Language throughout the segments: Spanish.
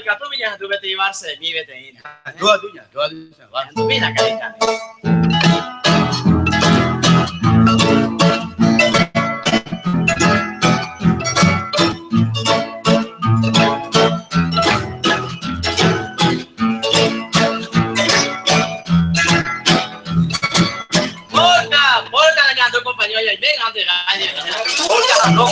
Katuminya tu bete ibarse mi bete ina. Dua tunya. Tu bina kalika. Polka dengan tu compañero ya bien antes aja. Polka no.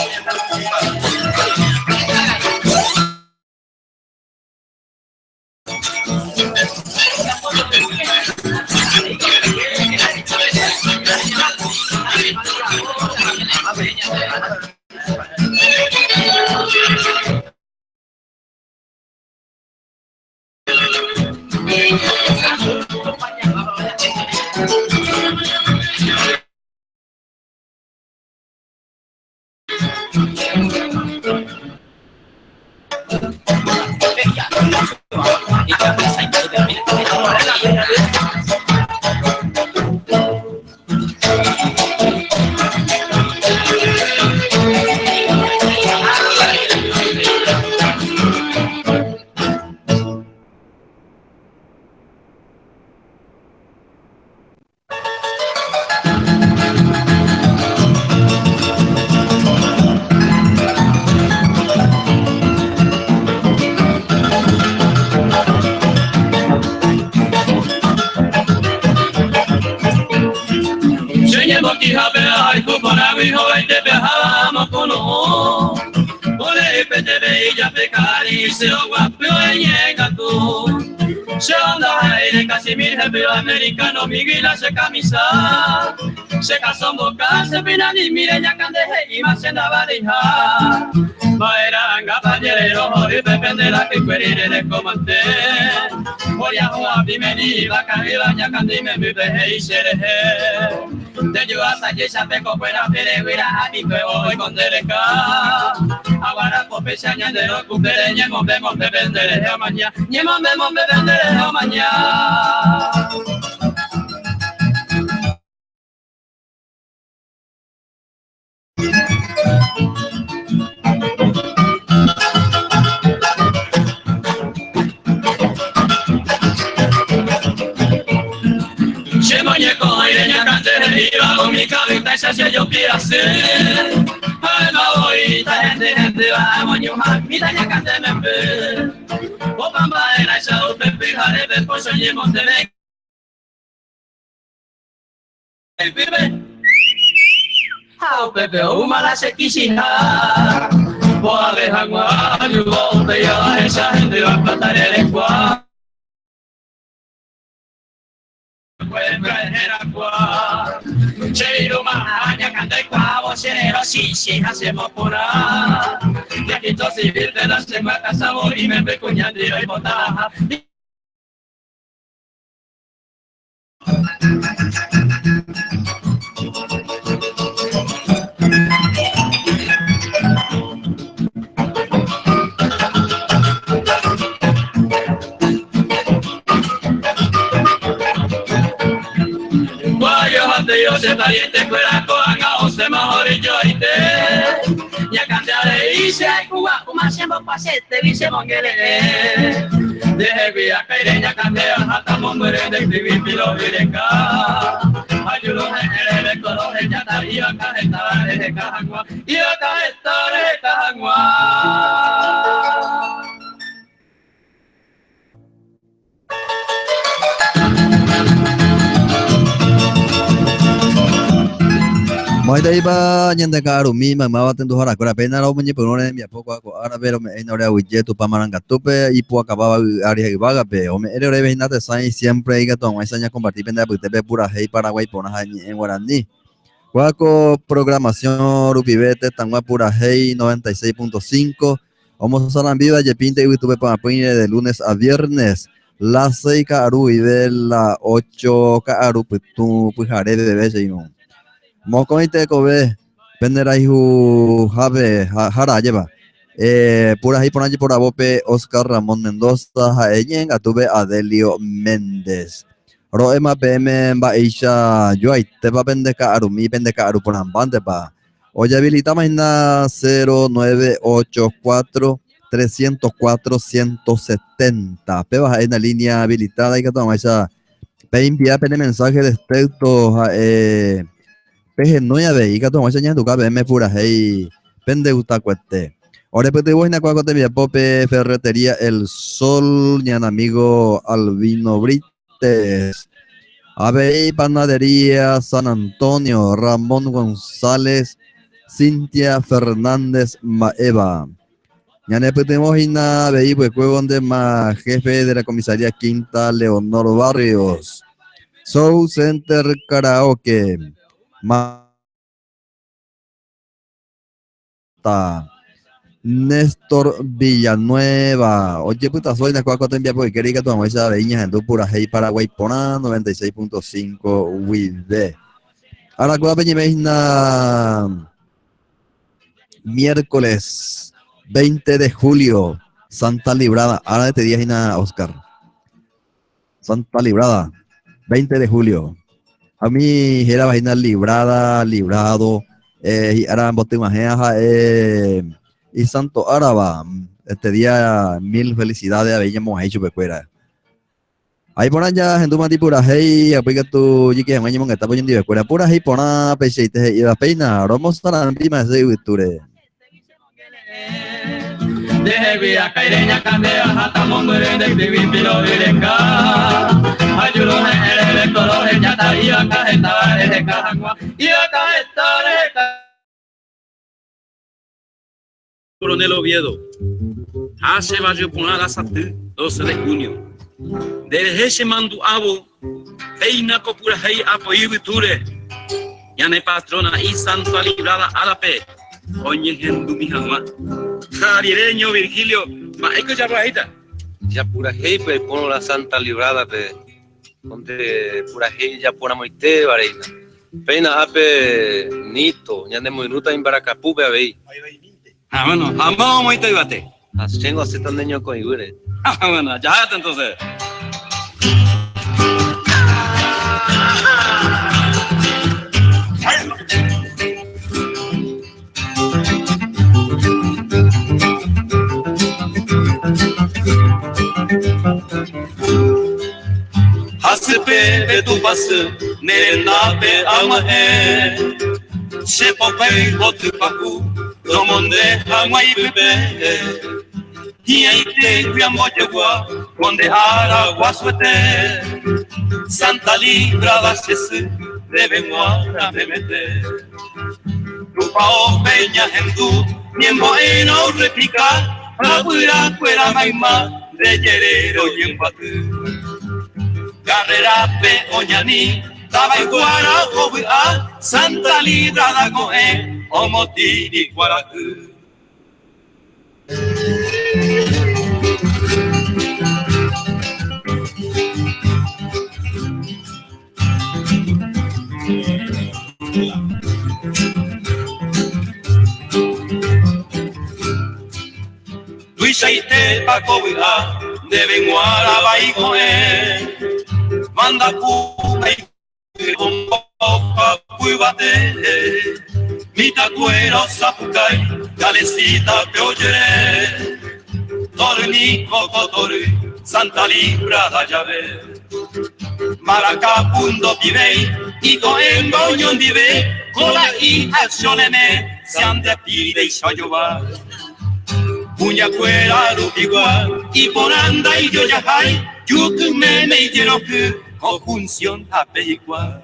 Americano, Miguel hace camisa, se casó en boca, se pina ni mireña candeje y más en la valija. Baeranga, pallerero, y depende la que querire de comandé. Voy a jugar bienvenida, carrera, ya candime, mi veje y sereje. Te yo hasta que se peco, buena peregrina, a ti pego y con derecha. Ahora, pues, pechaña de los cuperes, ñemon, vemos, me venderé a mañana, ñemon, vemos, me venderé a mañana. Se muñeco y leña cante, iba con mi cabeza y se hacía yo pie así. Ay, no voy, gente, vamos, yo más, mi leña cante me ve. O pamba era esa, o pepe, jare, de por soñemos de me. El pibe. How pepe, mala se quisiera. Boa de jaguar, yo voy a esa gente va a plantar el escuadro. Cheiro maña canta y cuavo serero sí hacemos por ahí. Y aquí todo civil te das en la casa y me pecuñando y botaja. Yo se pariente fuera coanga o se mejor y yo y te ya cantaré y se hay cuba uma siempre pasete dice mongele deje via caire ya cantea hasta mombere de escribir pilo directa ayudo en el color ya está y acá está de cajagua y acá está de cajagua. Mọi đây ba nhân đại ca rumi mà mau tentu hara kora pena lo menye penone mi apo ko ara vero me eno rea wije tu pamaranga tupe y po acababa ari hebaga pe o me ere ore hinate sai siempre iga to enseña compartir penda putebe pura hei Paraguay pona en guaraní. Cuaco programación rupibete tangua pura hei 96.5. Vamos a viva ye pinte y tuve para poner de lunes a viernes. Las 6 caru y de la 8 caru pues tu pues haré de vez y no. Mocoite kobe penderaihu habe hara lleva pura ahí por allí por abope Oscar Ramón Mendoza jaeñen atuve Adelio Méndez roema pm baisha yo ahí te va pendeca arumi pendeca aru por ambante pa oye habilitamos en 0984 304-170. Pebas en la línea habilitada y que toma esa. Pe enviar pene mensaje de texto peje no ya ve y que toma esa ña tu cabe me pura hey pende gusta cueste. Ahora pues te voy a cuaco te mi pope ferretería El Sol ñan amigo Albino Brites. Ave Panadería San Antonio Ramón González Cintia Fernández Maeva. Ñane petemos ina veí pues donde más jefe de la comisaría Quinta Leonor Barrios. Soul Center Karaoke. Mata. Néstor Villanueva. Oye, puta, soy de cuaco te envía porque quería que tu mamá esa veña en tu pura hey Paraguay Pona 96.5 WID. Ahora cuál peña miércoles 20 de julio, Santa Librada. Ahora este día es Oscar. Santa Librada, 20 de julio. A mí era vagina librada, librado. Y ahora bote y Santo Áraba. Este día, mil felicidades. Habíamos hecho pecuera. Ahí por allá, en tu mati pura hey, aplica tu chiqui en año que está poniendo pecuera. Pura hey, pona, pecheite y la peina. Vamos a la prima de Victure. Deje via caireña candea hasta mondere de escribir pilo virenga ayudo el color ya está y acá está de cajagua y acá está Coronel Oviedo hace vario por la satu 12 de junio de ese mando abo peina copura hey apoyo viture ya ne patrona y Santa Librada a la pe oye gente mi jamás Jarireño Virgilio, ma eco ya bajita. Ya pura hey, pero por la Santa Librada, donde pura hey ya por amoite vareina. Peina ape nito, ya de minuta en Baracapú be Ah bueno, vamos amoite bate. Hacengo hace tan niño con igure. Ah bueno, ya está entonces. Haspe de tu passe, nerenda pe amahe. Se popei botu paku, domonde amai pepe. Y ahí te viamo llegua, donde aragua suete. Santa Librada se debe muara bebete. Tu pao peña en tu, miembo en o repica, la pura fuera maima, de yerero y empatu. Carrera pe oñani, taba iguara obua, Santa Librada goe, omotiri guaraku. Luisa y te pacoa, deben guara baicoe. Manda puta y bomba cuibate mita cuero sapucay calecita peoyere tornico cotori Santa Librada llave Maracapundo pibey y coen boñón vive cola y accioneme se han de pide y soyoba puña cuera rupigua y por anda y yo ya hay yuk me quiero que conjunción apegua.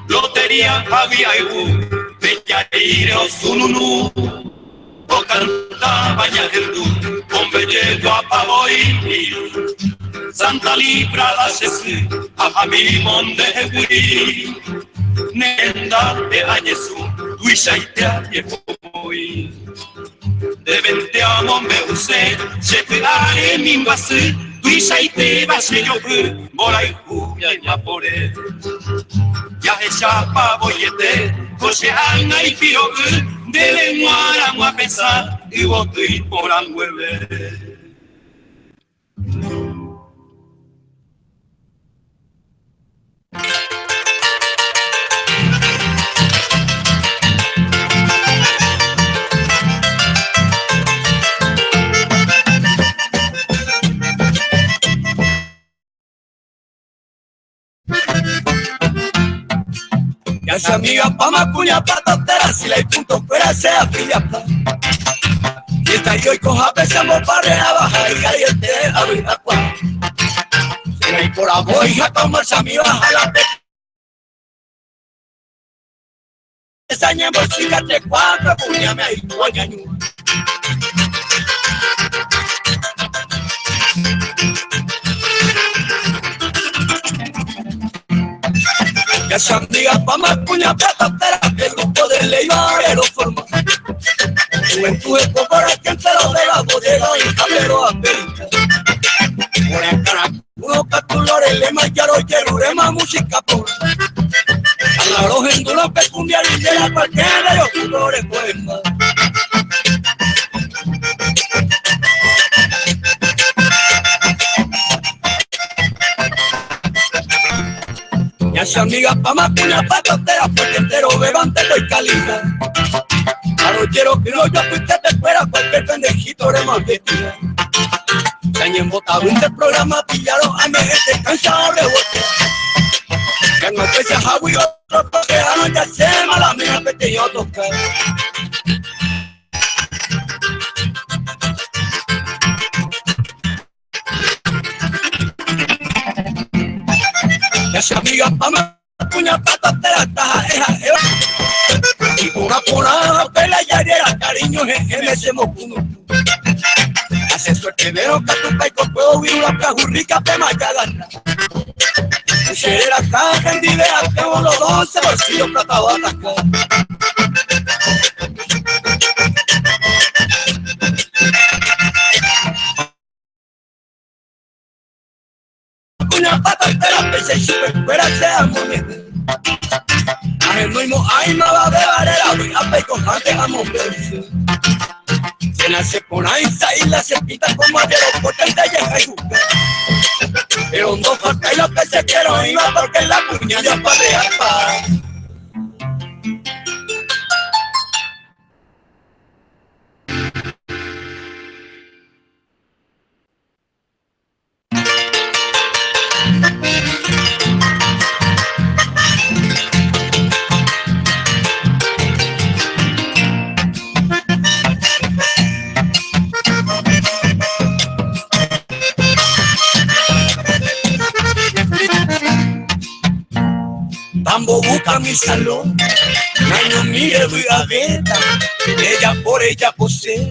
Lotería había Bellaire o Sununu o cantaba ya el con belledo a pavoy Santa Librada se a mi monde hui nenda de añesu luisa y te añefoi de vente a mombe use se te haré mi base luisa y te base yo bola y juya ya por él ya esa pavoyete José Ana y Piro de lengua a pensar y botín por angueve. Ya se amiga pa' macuña, pa' totera, si la hay punto fuera sea pilla pa'. Y esta y hoy coja pensamos pa' rebajar y ahí el te abrir la cuadra. Si la hay por amor, hija, tomarse a mi baja la pe. Esa ñembo, chica, 3-4, puñame ahí, guañañú. Ya se amiga pa' macuña, pa' totera, que el grupo de ley barero forma. Juventud es como el que entero de la bodega y tablero a perica. Por el caraculo, catulores, lema, yaro, yerurema, música pura. A los enduros, pecumbia, lillera, cualquiera, yo colores, poema. Ya se amiga pa' macuña, pa' totera, porque entero bebante y calidad. Arrollero que no yo fuiste te espera cualquier pendejito de más de tira. Se han embotado en el programa, pillaron a mi gente cansado de bote. Que no te seas agua y otro protejaron, ya se mala mía que yo tocar. Ya se amiga pa' macuña, pa' totera, taja, eja. Y por una pela y ariera, cariño, jeje, se mocuno. Hace suerte, veo que tu paico puedo oír una cajurrica, te maya agarra. Será caja en idea, tengo los 12 bolsillos platados a atascar. Una pata entera, pese y super fuera, sea moneda. No hay nada de barrera, voy a peco jante a moverse. Se nace con Ainsa y la cepita como aviero porque el de llega y busca. Pero no falta y lo que se quiero iba porque la puña ya padea pa'. Tambo busca mi salón, no mire voy a ver, ella por ella posee,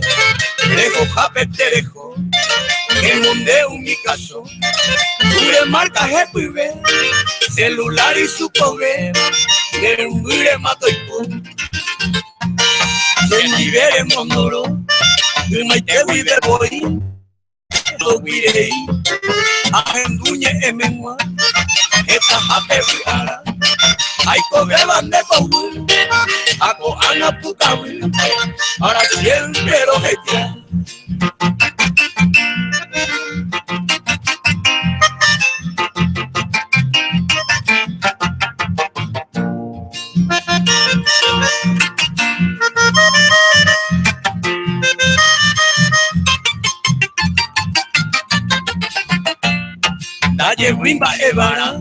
dejo jape te dejo, en donde un mi caso, mire marca jefe y ve, celular y su poder, de un mire mato y pum, se libere mondoro, y me te vive voy, lo mire y, ajenduñe en menua, esta jape voy a ay, coge bande con ako ana pukawi, para siempre lo ella. Daye wimba evara,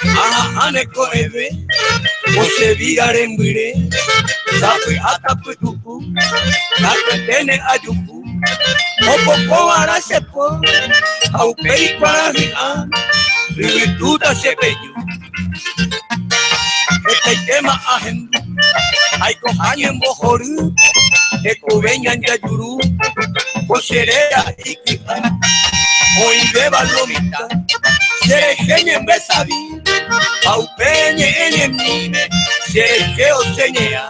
aha ane koebe. Ose vigare mbire, sapi atapu tupu, naketene ajupu, opoko ara sepo, aupei para hian, rivituta sepeyu. Este tema ajendu, ay kohanyen bohoru, ekubenyan yayuru, koserea ikita, oibeba lomita, serejenyen besabi. Aupeñe en mime, se que os señea.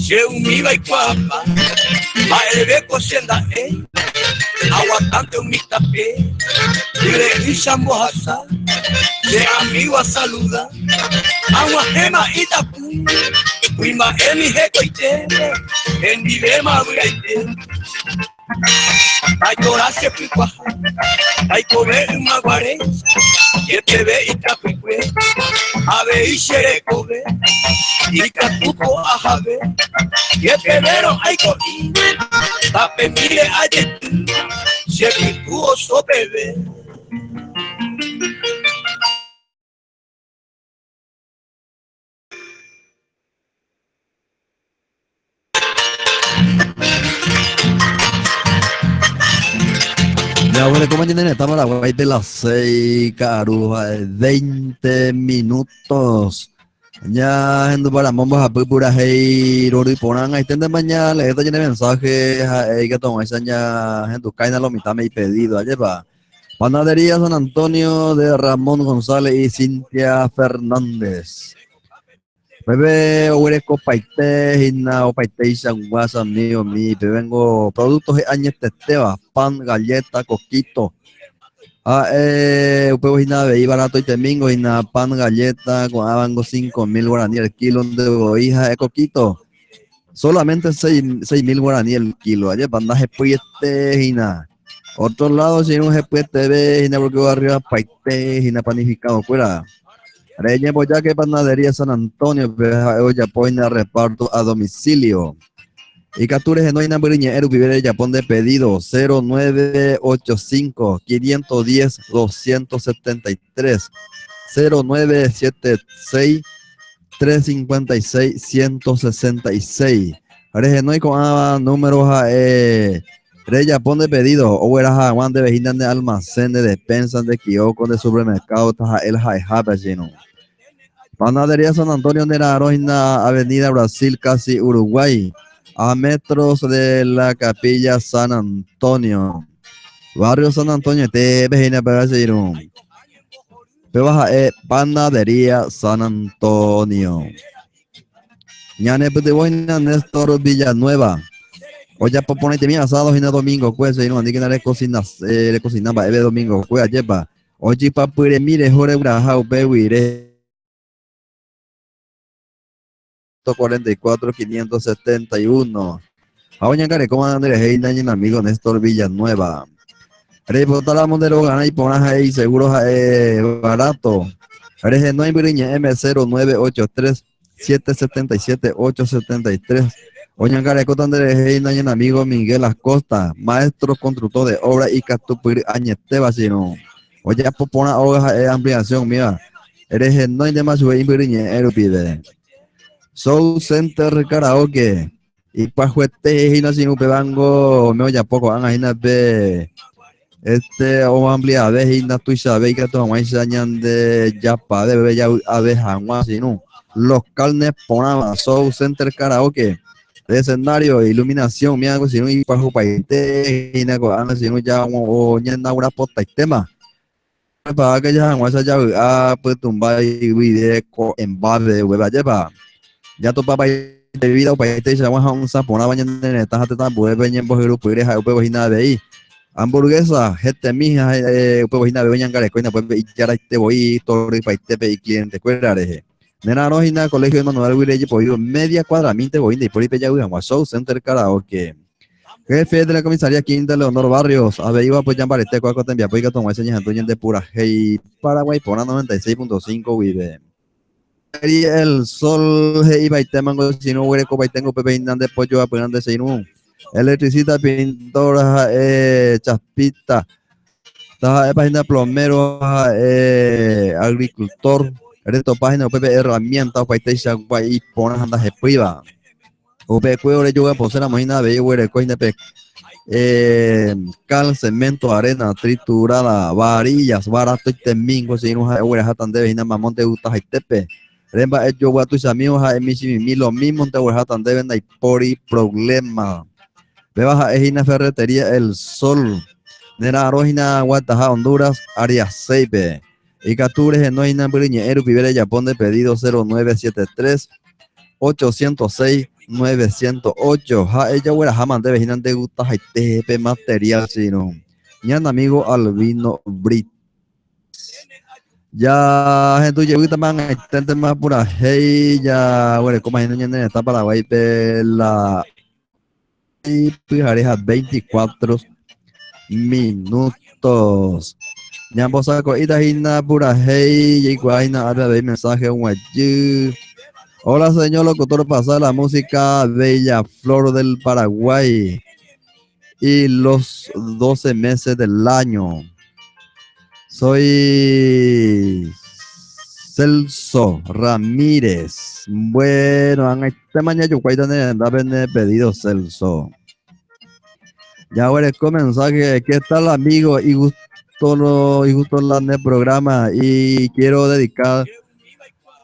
se univa y cuapa, a el beco senda aguantante un mixtape, y le mojaza, de amigo a saluda, agua gema y tapú, cuima el hijeco y teme, en dilema abrete. Ay, coraje picuaja, ay, comer maguare, y te ve y capicue, ave y xerecobe, y catuco a jave, y te vero ay coí, tape mire ayer, se virtuoso bebé. Ya, bueno, ¿cómo tienen esta Paraguay de las 6, caruja, 20 minutos? Ya, en para vamos a pura hey, Rori Poran, ahí tende mañana, esto tiene mensajes, que toman esa ya, en tu caina lo mitad me he pedido, allá va. Panadería San Antonio de Ramón González y Cintia Fernández. Bebé, Ureco Paite, Hina, Opaite y Sanguasa, mío, mi, vengo productos de años testeba, pan, galleta, coquito. Upevo Hina, veí barato y temingo, Hina, pan, galleta, con abango 5.000 guaraní el kilo de hija de coquito. Solamente 6.000 guaraní el kilo, allá bandaje puiste, Hina. Otro lado, si no se puede, Hina, porque arriba Paite, Hina, panificado, fuera. Reñe Boyaque Panadería San Antonio, ya poina reparto a domicilio. Y captures en Noina Buriñe, Vivere Japón de pedido 0985 510 273 0976 356 166. Regenoi con números Rey Japón de pedido, o era Juan de Vejinan de almacén, de despensa, de kiosco, de supermercado, el Jaipachino. Panadería San Antonio de la Arojina, Avenida Brasil, casi Uruguay, a metros de la Capilla San Antonio. Barrio San Antonio, te Vejina Pachino. Panadería San Antonio. Ñane Putiboina Néstor Villanueva. Oye, pues ponete mi asado y no domingo, pues, y no, ni que no le cocinaba, el domingo, pues, lleva. Oye, papure, mire, jore, braja, upehuire. 44 571. Ahora ya ¿cómo andan el en amigo Néstor Villanueva? Reportar la Mondero gana y ponas ahí seguros barato. Eres no hay briña M0983 777 873. Oñangare Cotan de Reina y amigo Miguel Acosta, maestro constructor de obra y Catupir Añeteba, sino. Oye, popona hoja de ampliación, mira. Eres el no hay de más briña, pide. Soul Center Karaoke. Y pajuete y no sin upebango, me oye poco, van be. O amplia vez y na tu sabe que todo más añan de yapa de bella abeja, sino. Los carnes ponaba Soul Center Karaoke. De escenario, iluminación, mira, si no y pajo paite, y na anda si no ya o ñanda una pota y tema. Para que ya ya pues tumba y video en bar de hueva lleva. Ya tu papá de vida o paite se llama un sapona bañando en esta jate tan buena en bojero puedes a upeo hina de ahí. Hamburguesa, gente mija, upeo hina de bañan garecoina pues ya te voy torre paite y cliente cuerare. Nena no hina colegio de Manuel Wiley por media cuadra minte voy de por ahí ya uy Show Center Karaoke. Jefe de la comisaría Quinta Leonor Barrios, iba pues ya para este cuaco te envía pues que tomó enseñas Antonio de Pura Hey Paraguay por 96.5 vive. El sol iba y te mango si no huele copa y tengo pepe de pollo a poner de seinú. Electricista, pintora, chaspita, página plomero, agricultor. Esto página UPP herramientas para este y poner andas de priva. UPP cuero yo voy a poner la máquina de huele coine pe cal, cemento, arena triturada, varillas, barato y temingo si no huele jatan de vejina mamón de utas y tepe. Remba yo voy a tus amigos a mi lo mismo te huele jatan de venda y pori problema. Ve baja ejina ferretería El Sol. Nera Arojina Guataja Honduras área 6B. Y captures en Noina Briñe, Vivere Japón de pedido 0973 806 908. Ja, ella huera jaman de vejinan de gusta jaitepe material sino. Ñan amigo Albino Brit. Ya gente llevita man intente más pura hey ya huele como imagino en esta Paraguay la y pijareja 24 minutos. Ya vos saco ita hina pura hey y guayna habla de mensaje un allí. Hola señor locutor, pasa la música Bella Flor del Paraguay y los 12 meses del año. Soy Celso Ramírez. Bueno, este mañana yo cuento de pedido Celso. Ya ahora el mensaje, ¿qué tal amigo? Y gusto en el programa y quiero dedicar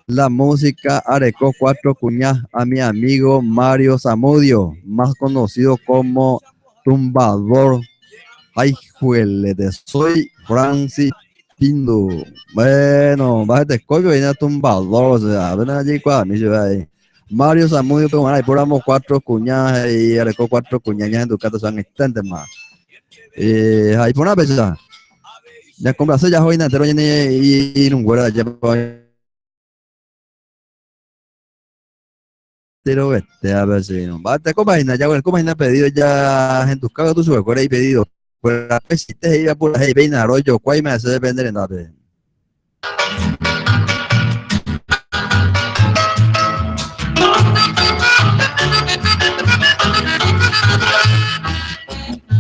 la música Areco 4 Cuñas a mi amigo Mario Zamudio, más conocido como Tumbador. Ay, juele, soy Francis Pindo. Bueno, bájate escollo y no Tumbador, o sea, ven allí cuando me lleva ahí. Mario Zamudio, pero bueno, probamos 4 cuñas y Areco 4 cuñas en tu casa son extentes más. Ahí por una vez ya comprase ya hoy entero y un güero ya pero vete a ver si no. Bate compañía ya el compañía pedido ya en tus cagas tú subes por ahí pedido. Pues la vez si te iba por ahí ven arroyo, cuál me hace vender en nada.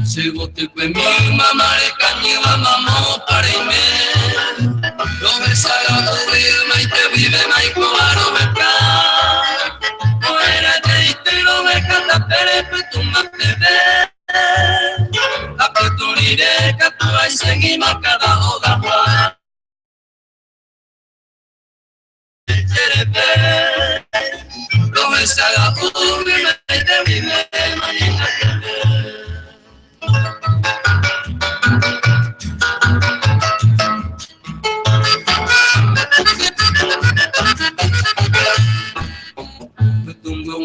Si vos te mi mamá le cañiba mamá para irme. No me salga tu vida y te vive mai cobaro beca. No era de y lo me canta pero tú más te ves. La que tú iré que tú hay seguimos cada hora. Quieres ver. No me salga tu vida y te vive mai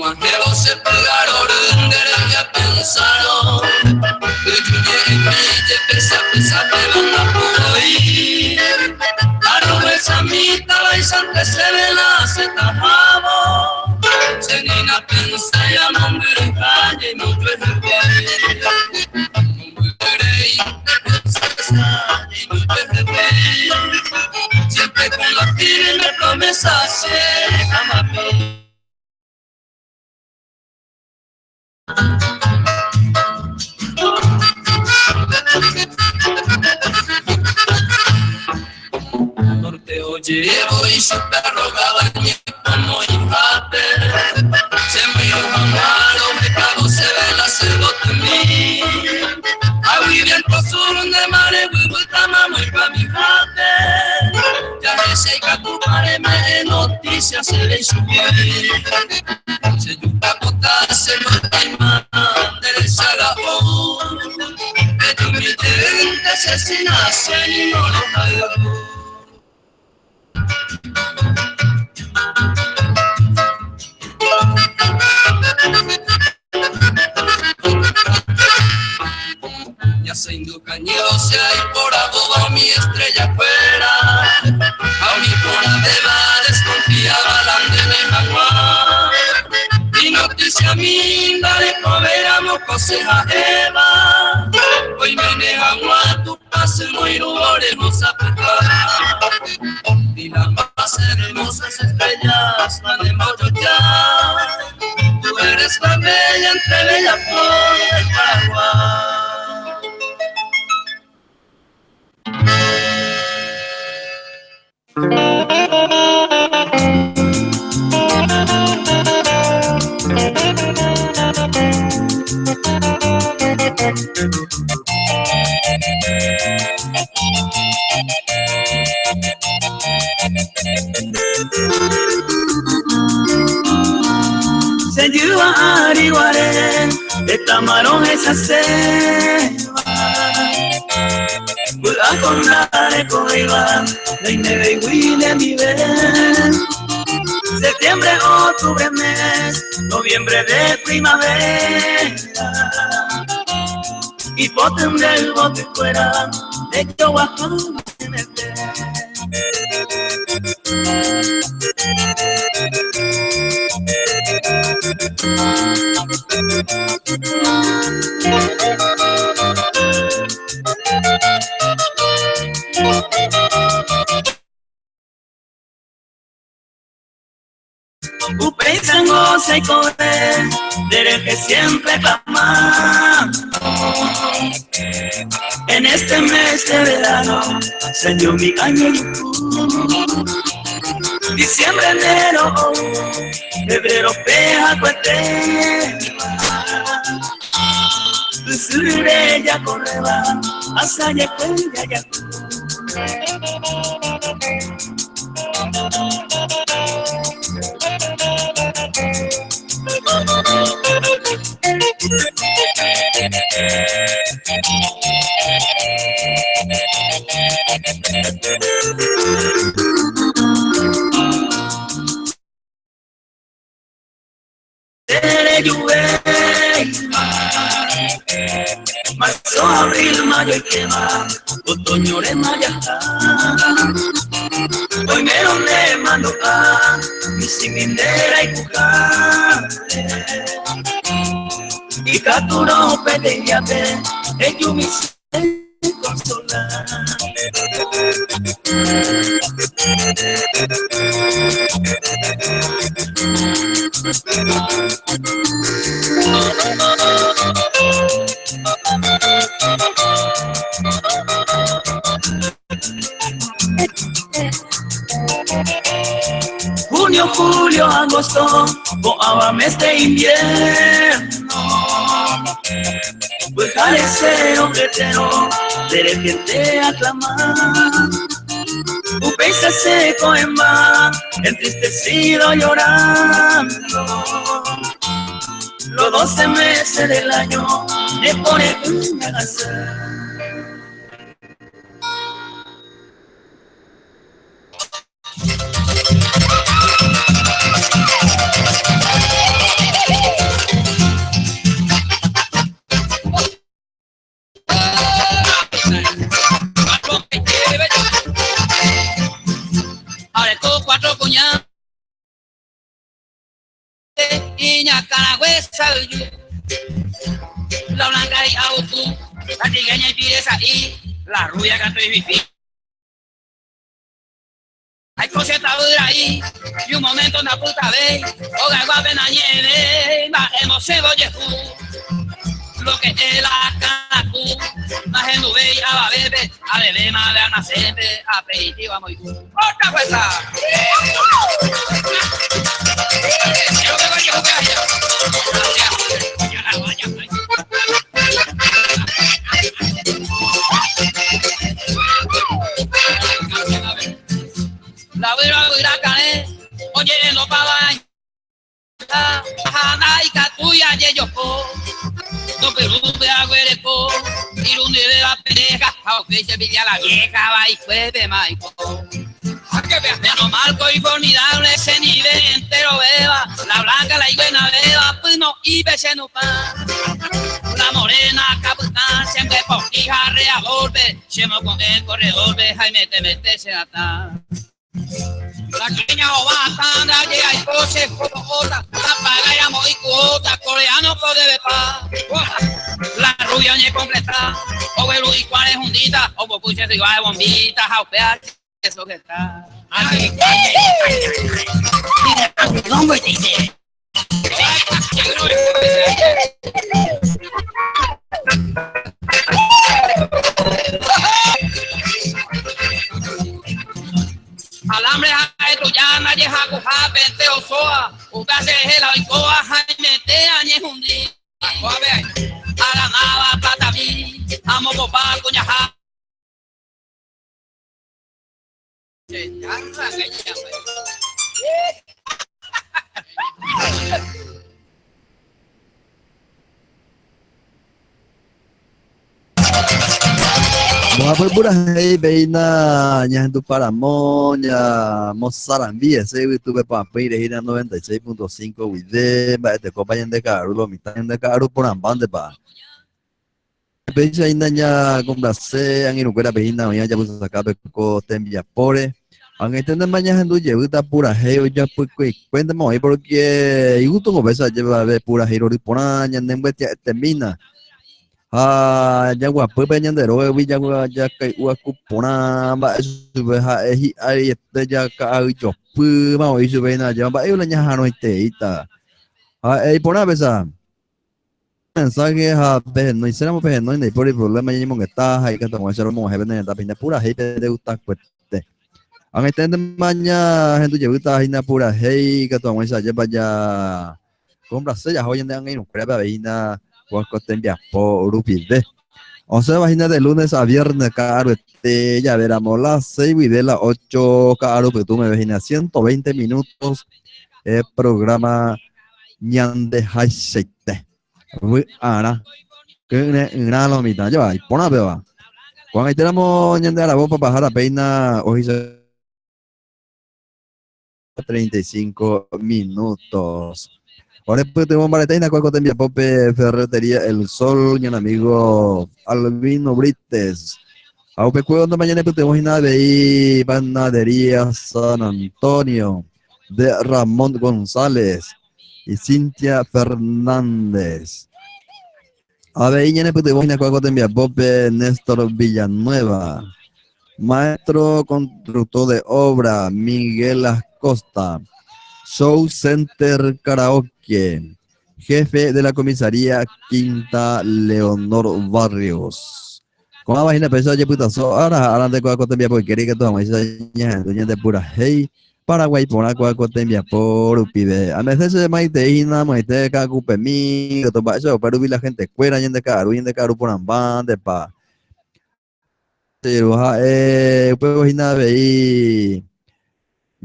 Angelo se pegaron de ya pensaron que yo llegué y pesa te van a por ahí a no ver samita la isante se ve la se tajamo se nina pensa ya no me calle y no te recuerdes no me queréis te pensas y no te recuerdes siempre con la firme promesa se ama mí. Norteo llevo y su perro gabañe como hijate se me malo me cago se ve la cerote mí a vivir por sur de mare huibuta mamo y pa mi jate ya ese tu pare me noticias se le subí se yuta pota se lo taima del salao que tu mi gente asesina se ni no lo hago. Ya se inducañedo se hay por abogo mi estrella fuera a mi por adeba desconfiaba la de jaguar y noticia minda de comer a mocoseja Eva hoy me negan a tu pase muy oremos a pecar y las más hermosas estrellas van en ya tú eres la bella entre bella flor del Paraguay. Se lleva a Ariguaré, de Tamarón esa selva. Pueda con la de Coiba, de Inebe y de mi ver. Septiembre, octubre, mes, noviembre de primavera. Y boten del bote fuera, de yo bajando en el té. Pensando se corre, desde que siempre clama. En este mes de verano, señor mi año diciembre, enero, febrero, peja, cuete. Surre ya correba, hasta ya ya. Marzo, abril, mayo y quema, otoño de maya. Hoy me donde mando a mi simindera y cucar. Y caturo pedeyate, ellos me consolar. Junio, julio, agosto, boaba mes de invierno. Pues carecero, pretero, de repente aclamar. Un pez seco en mar, entristecido llorando. Los 12 meses del año me pone una gasa. Ahora tú 4 cuñados y ñacaragüesa la blanca y auto, la trigueña y pireza y la rubia que estoy viviendo. Hay coseta dura ahí y un momento una puta vez, oga guape na nieve, bajemos cebollejú. Lo que es la canacu, más en nube y a bebé, a bebé, más de una sede, aperitivo, muy duro. ¡Otra cosa! La vida cané, oye, no para Hanai Katuya Yeyoko, no perumbe agüerepo, y un de la pereja, aunque se pide a la vieja, va y cueve, maico. Menos marco y formidable ese nivel entero beba, la blanca, la iguana beba, pues no, y bese no pa. La morena capitán, siempre por hija rea golpe, siempre con el corredor, Jaime te metes en atar. La queña ovata, nadie hay coche, como otra, apaga y amo y cuota, coreano puede ver pa. La rubia ni completa, o el y cuál es hundita, o popuche se igual de bombita, jaupear, eso que está. Ay, ¿cómo te dice? Alambre a tu llama, yeja cuja, pente osoa, ucase la oicoa, jaime te añe hundi. A la nava, pataví, amo popá, cuñaja. Como fue pura hey, veina, ya en tu paramoña, Mozarambi, ese YouTube para pedir gira 96.5 video, va este copa de caro, lo mitad de caro por ambante pa. Pecha ainda ya con base, han ido a peina, ya puse sacar peco tembia pore. Ang entender mañana en tu llevita pura hey, ya pues cuéntame ahí porque y gusto como esa lleva a ver pura hey, riponaña, nembetia termina. Ya gua pues peñandero ya gua ya kai ua kupona ba sube ha ai ya ka yo pu ma oi sube na ya ba eu la nya no ite ita pona besa mensaje ha pe no hicéramos pe no ni por el problema ya mo que está hay que tomar ser mo hebe na pinta pura hey de utak puete ang entende maña gente je uta hina pura hey que tomar esa lleva ya compra se ya hoy en día no creo ba hina Guaco tembia por upide. O sea, imagina de lunes a viernes, caro, ya veramos las 6 y de las 8, caro, pero tú me imaginas 120 minutos el programa Ñande Haisete. Ahora, que una lo mitad, ya va, y pon a beba. Cuando ahí tenemos Ñande a la voz para bajar la peina, hoy 35 minutos. Ahora después tenemos Mareteina, cual te envía Pope Ferretería El Sol, y un amigo Albino Brites. A UP donde mañana tenemos nada de ahí, Panadería San Antonio, de Ramón González y Cintia Fernández. A ver, y tenemos cual te envía Pope Néstor Villanueva. Maestro constructor de obra Miguel Acosta. Show Center Karaoke, jefe de la comisaría Quinta Leonor Barrios. Con la página pesada de putazo, ahora de cuaco te envía porque quería que toda esa dueña de pura hey, Paraguay por la cuaco te envía por upide. A veces se maite ina, maite cacupe mi, que toma eso, pero vi la gente fuera, y de caro por ambán de pa. Pero pues ina veí.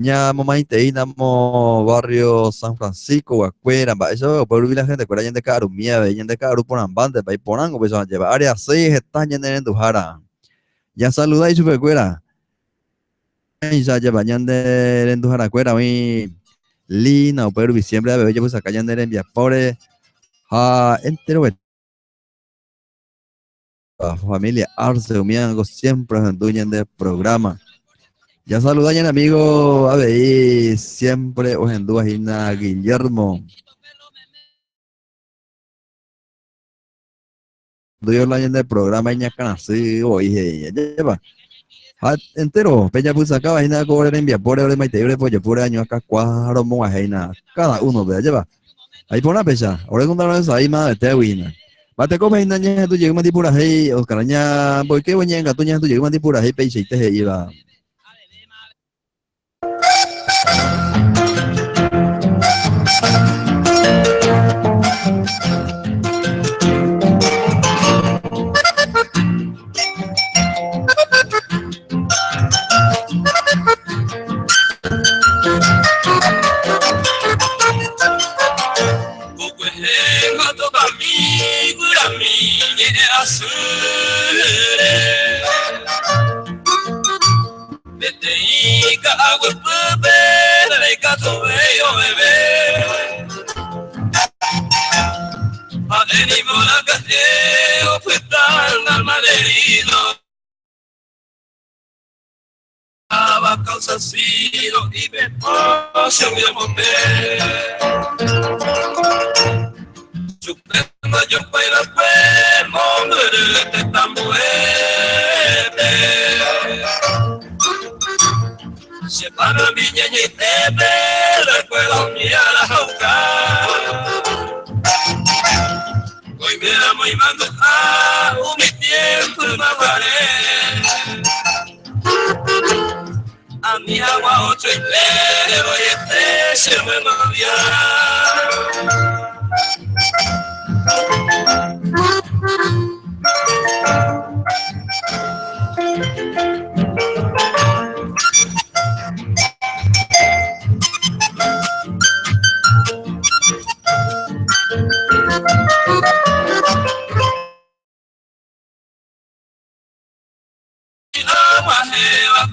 Ya mamá ina mo barrio San Francisco afuera ba eso por la gente fuera de caro mía de caro por ambante pa porango pues van llevar área 6 están en Dujara ya saluda y super fuera y ya lleva de Dujara fuera hoy lina o pero siempre bebé yo pues acá ya en vía pobre entero familia Arce Miango siempre en dueño del programa. Ya saludan amigo a ver siempre os en Duajina Guillermo. Doy la del programa ña canasí oye lleva. Entero, peña pues acá vaina cobrar envía por el maite pues por año acá cuadro moajeina cada uno de lleva. Ahí por la pecha, ahora con la ahí más de tewina. Bate come ña tu llega mati pura hey o caraña porque weña tu ña tu llega mati pura hey peixe te iba. Sido y me pose voy a mover. Chupendo yo puedo ver, hombre, te tan muerte. Se para mi ñeña y te ve, recuerdo mirar a jugar. Hoy me la voy mando a mi tiempo y me pared. A mi agua 8 y le voy a se me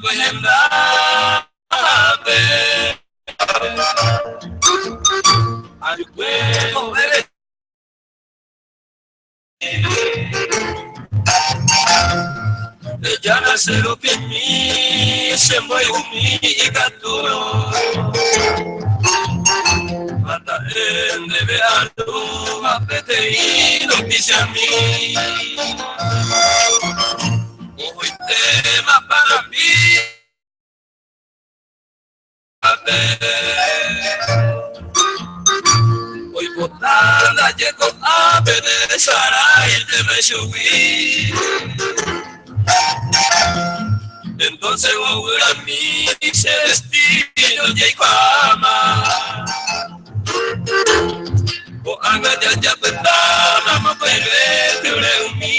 cuenta al huevo bebé. Ella nace lo que en mí se mueve mi gaturo. Hasta el de verano apete y no dice a mí. Hoy tema para mí. Hoy botada llegó a Venezuela y te me subí. Entonces ahora mí se destino llegó a amar. O anga ya petama mo bebé te reumí.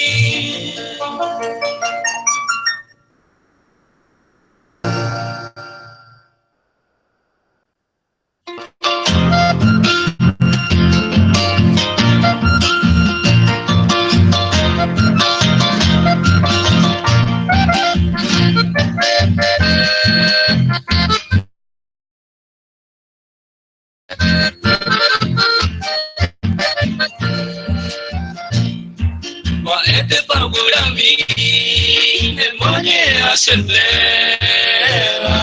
Este para mí, el moñe hace el breva.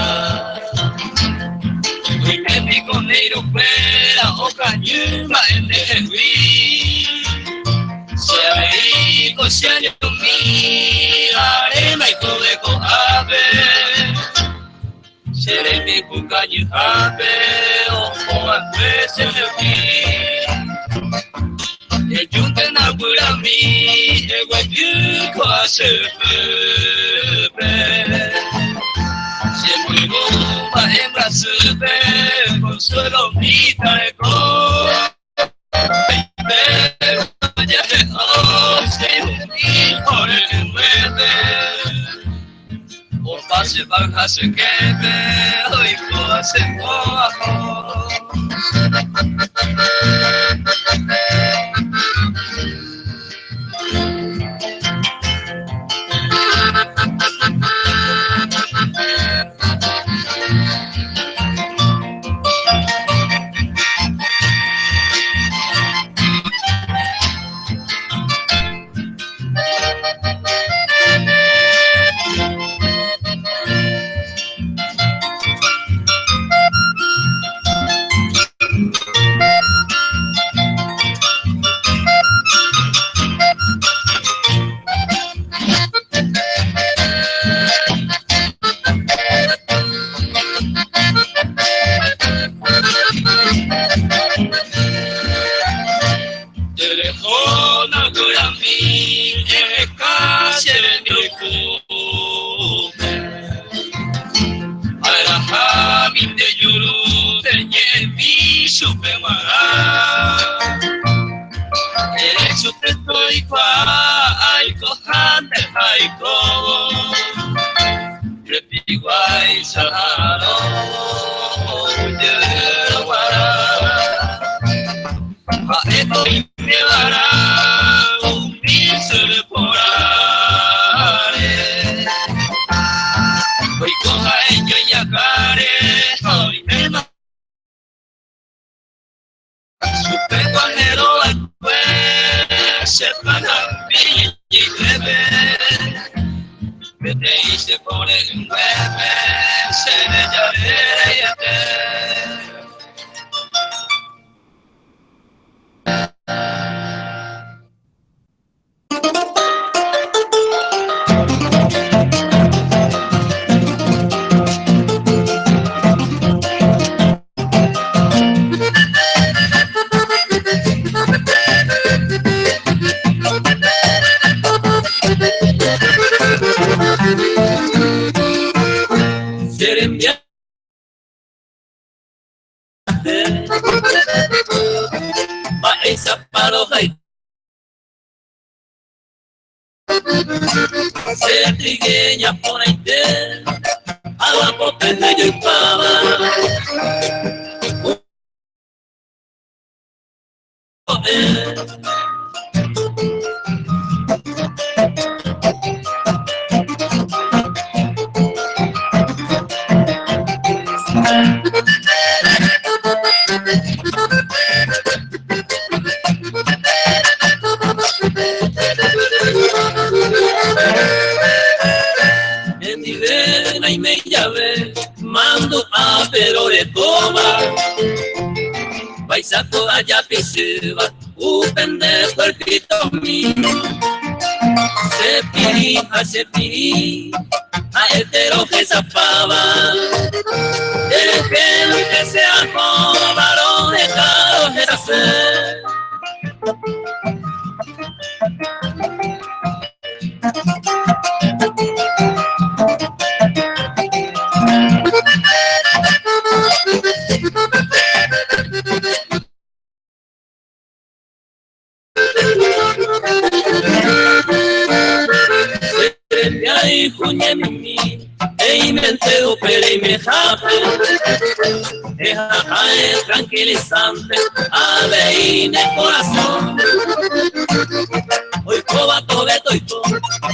Y me pico negro fuera, o cañuma en el río. Se ha ido, se ha ido mi arena y todo de cojabe. Se le mi cucaño jabe, o a veces le vi. El yunque nabura mi, el guayuco hace bebé. Se mueve pa' hembra sube, consuelo mi taeco. Ya te ose, mi por el muerte. O pase baja se quede, hoy puedo se mojo. cuerpito mío. Se pirí, a hetero que zapaba. El que se acobaró de caro de hacer. Y juñe mi y me entero pero y me jape es tranquilizante a ver en el corazón hoy coba todo y todo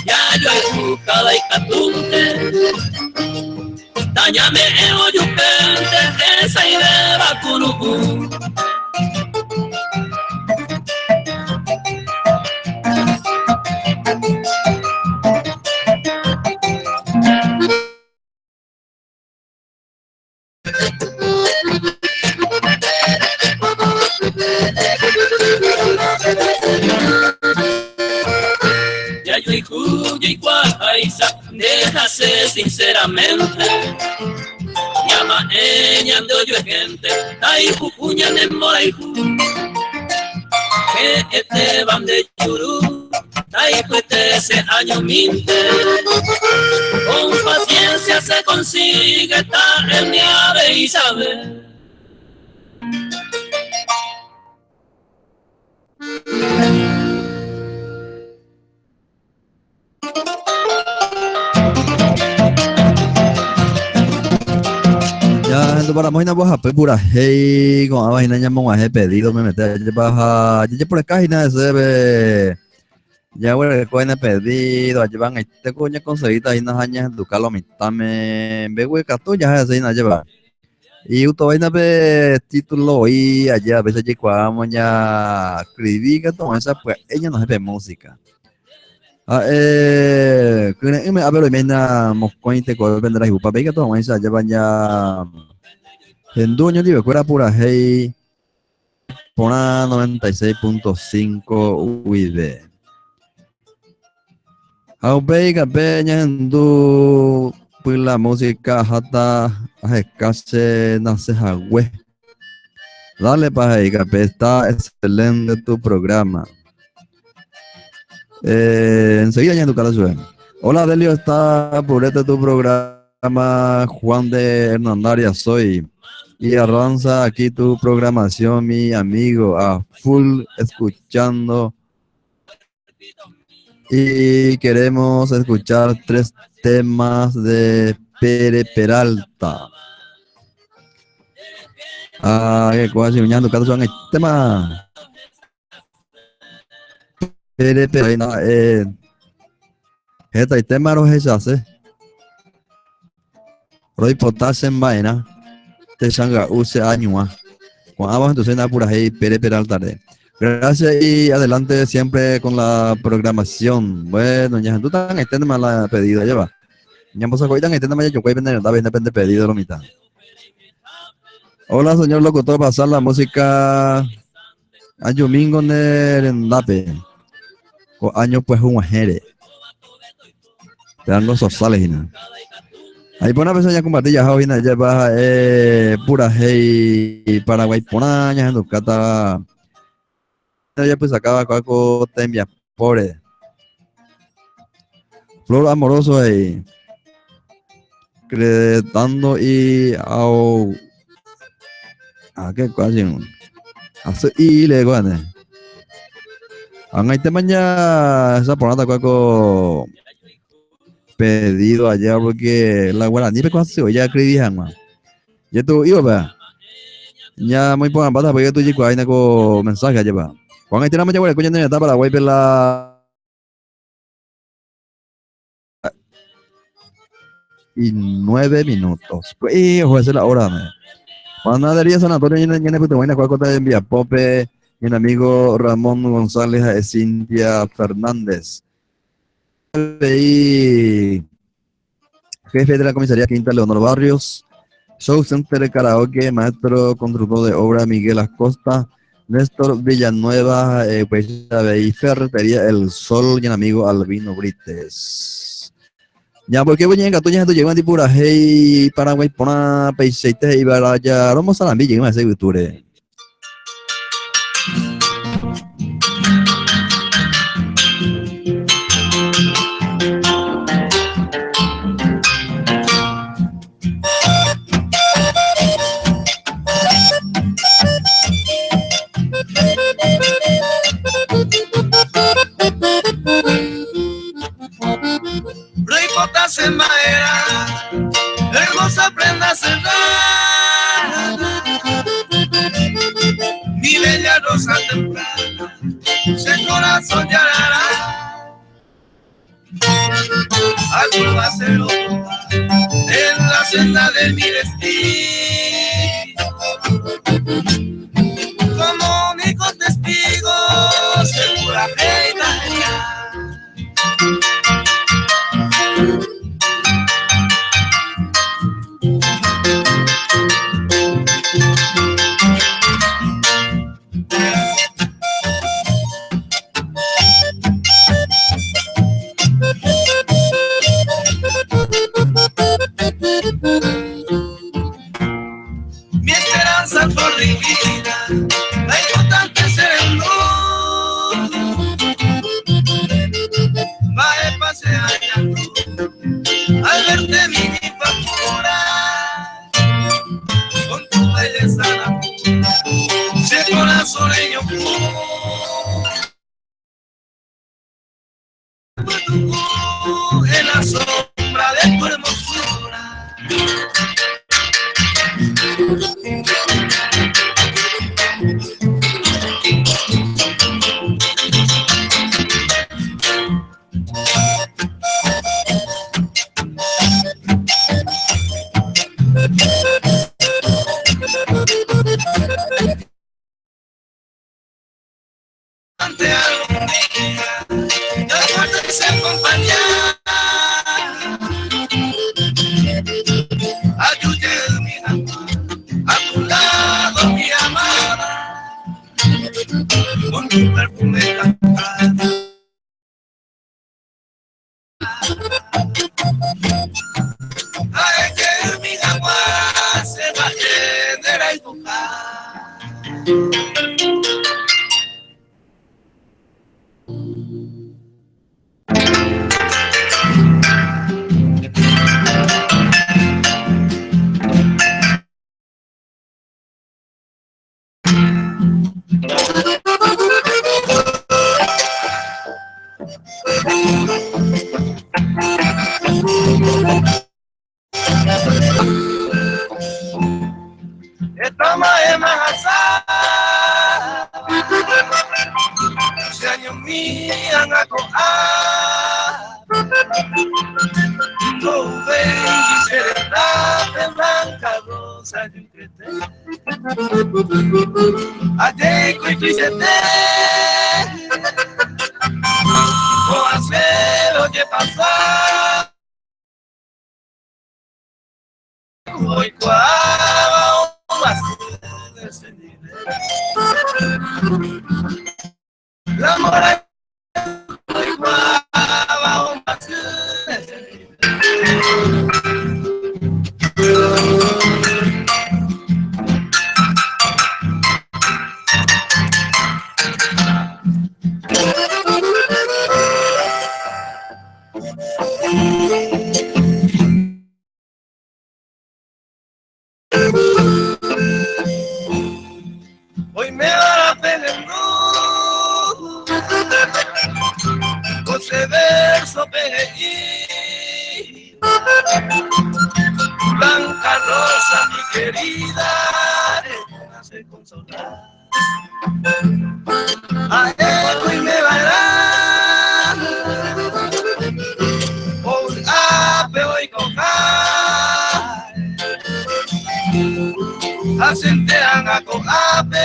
ya yo he buscado y catunte dañame en oyupente esa idea va curucú. Ya yo y cuajaisa, déjase sinceramente. Llama ella de hoyo gente, ay cucuña de moraijú. Que este van de churú, ay pues ese año minte. Con paciencia se consigue estar en niave y saber. Ya gente para moina baja pe pura hey con a vaina nya mo he pedido me mete ya baja ya por acá hina de se ya bueno que coine pedido allí van este coña conseguita hina añas educarlo mitame ve we cato ya se hina lleva y uto vaina pe título y allá a veces llegamos ya escribí que todo esa pues ella no sabe música. Que me abro mena moscointe con vendrá y papá que todo esa llevan ya en dueño digo que era pura hey pona 96.5 UID aubeiga peña en du pues la música hasta a escase nace jagüe dale para ahí que está excelente tu programa. Enseguida ya en tu cara sube. Hola Delio, está por este tu programa. Juan de Hernandaria soy y arranza aquí tu programación, mi amigo, a full escuchando y queremos escuchar 3 temas de Pere Peralta. Qué cosa, señor, cada son el tema. Pere Peralta, este tema no es ese. Roy Potasen vaina, te sanga use año con abajo entonces nada pura ahí Pere Peralta. Gracias y adelante siempre con la programación. Bueno, ya tú tan extende más la pedida lleva. Ya vamos a coger tan extende más yo voy a vender la depende pedido lo mitad. Hola señor locutor, pasar la música a domingo en Dape. O año pues un ajere. Te dan los sociales y nada. Ahí por una vez ya compartí ya hoy ya baja pura hey Paraguay ponaña en Ducata. Ya pues acaba con tembia pobre. Flor amoroso ahí. Creditando y qué casi hace y le guane. Ahí te mañana esa pornata con pedido allá porque la guaraní pe casi ya escribían más. Ya tú iba va. Ya muy poca pata porque tú chico ahí con mensaje allá va. Juan ahí tenemos ya bueno coño en etapa la guay per la y 9 minutos. Pues hijo, esa es la hora. Panadería Sanatorio en puto buena cuacota de envía Pope y el amigo Ramón González de Cintia Fernández. Y jefe de la comisaría Quinta Leonor Barrios. Show Center de Karaoke, maestro constructor de obra Miguel Acosta. Néstor Villanueva, pues y Ferretería El Sol y el amigo Albino Brites. Ya, porque voy a llegar, tú ya tú llegas a Tipura, hey, Paraguay, Pona, Peiseite, y Baraya, Romo Salambi, llegan a ese culture. Ricota se madera, hermosa prenda cerrada, mi bella rosa temprana, ese corazón llorará. Algo va a ser otro en la senda de mi destino, como único testigo, segura reina. Mi esperanza flor divina, la importante ser el luz. Va a pasear al verte mi ninfa pura, con tu belleza la pura, se corazoneño en la sombra de tu hermosura. Ante algún día, la muerte se acompaña. Ayúdame, mi amor, a tu lado, mi amada, con tu perfume cantada. Ay, que mi agua se va a llenar a tocar. Estamos en Majasá, si años mían a cojar, no ven y serenata en blanca rosa de un crete, ateco y tricete, o hacer lo que pasa, hoy cuava más de ese nivel. La mora hoy cuava más de ese nivel. Hoy me va a pegar con ese verso pegué. Blanca rosa, mi querida, me hace consolar. A él hoy me va a por ape hoy cojar. Asentean a coape,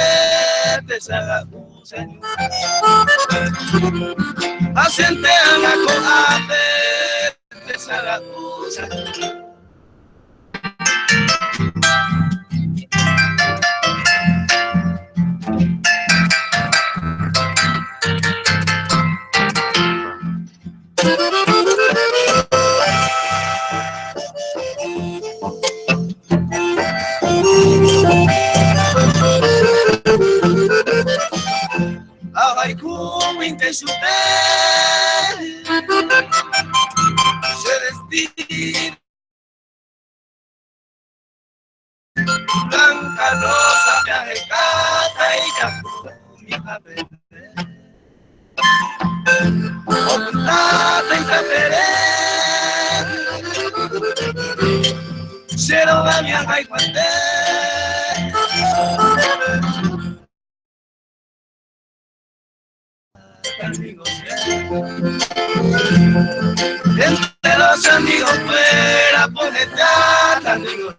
te saga señor. Asentean a coape, te saga señor. intensuté se destino blanca rosa viaje cata y ya mi papel ocultada y taperé cero la mi haga y guante entre los amigos fuera ponete a amigos.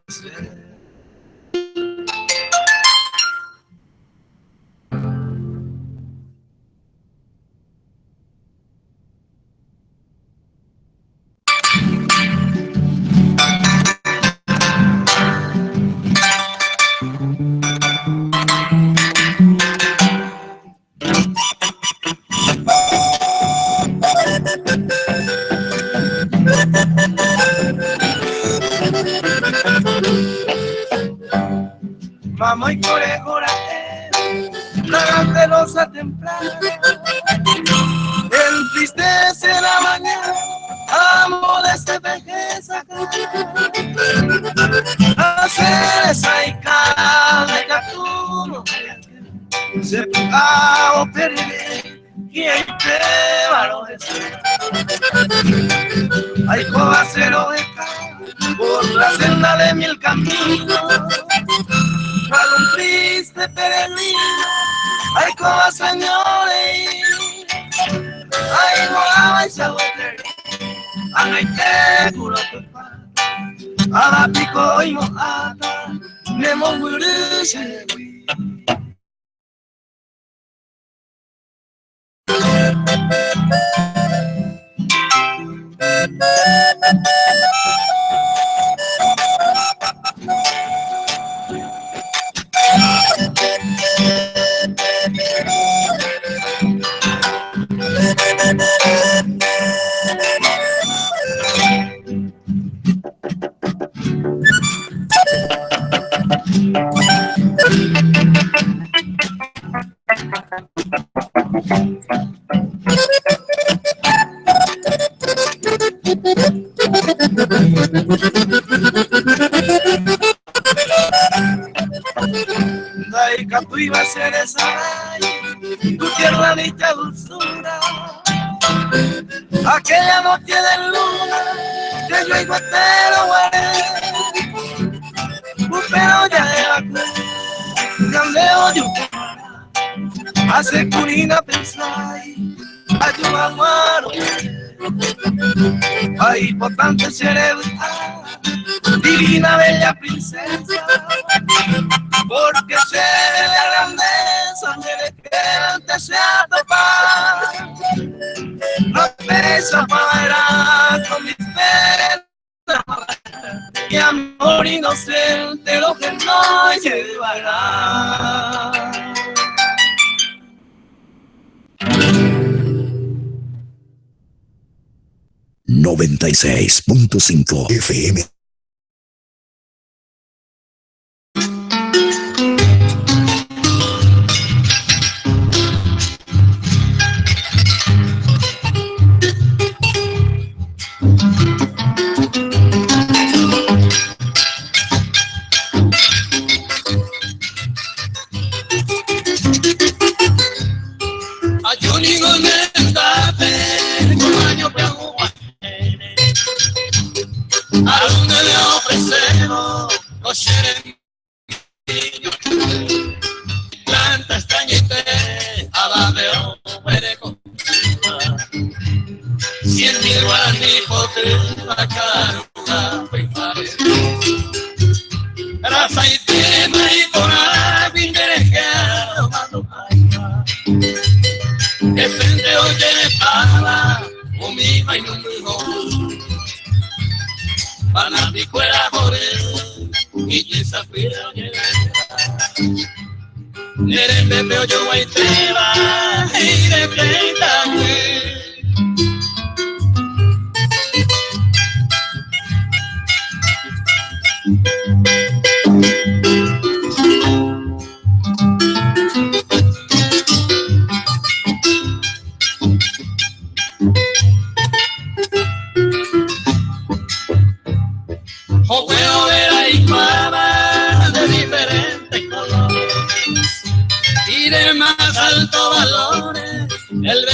Mamá y coraje, traganterosa temprana, entristece la mañana, amo de esta vejez acá. Hacer esa y cada catuno, se pagó perder, quien te valorece. Hay cobacero de cara, por la senda de mil caminos. Para un triste peregrino, ay como señores, ay guava y sabote, ay te curo tu pata, a la pico y mojata, me murmurece. Daika tú ibas a ser esa tu tierra dicha dulzura, aquella noche de luna que yo igual te lo guardé, pero ya era candeo yo hace curina pensar ayuda a muero ay importante cerebro divina bella princesa porque sé la grandeza de que antes se ha topado no pesa para con mis penas y amor inocente lo que no llevará. 96.5 FM.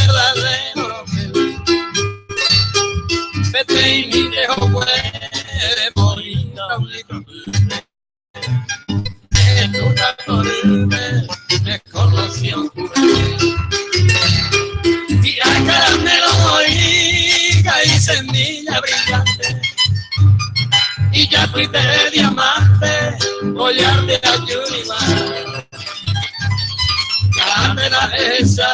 verdadero vete y mi viejo puede morir en una torre me conoció y a caramelo y semilla brillante y ya fuiste de diamante collar de ayuda cámara esa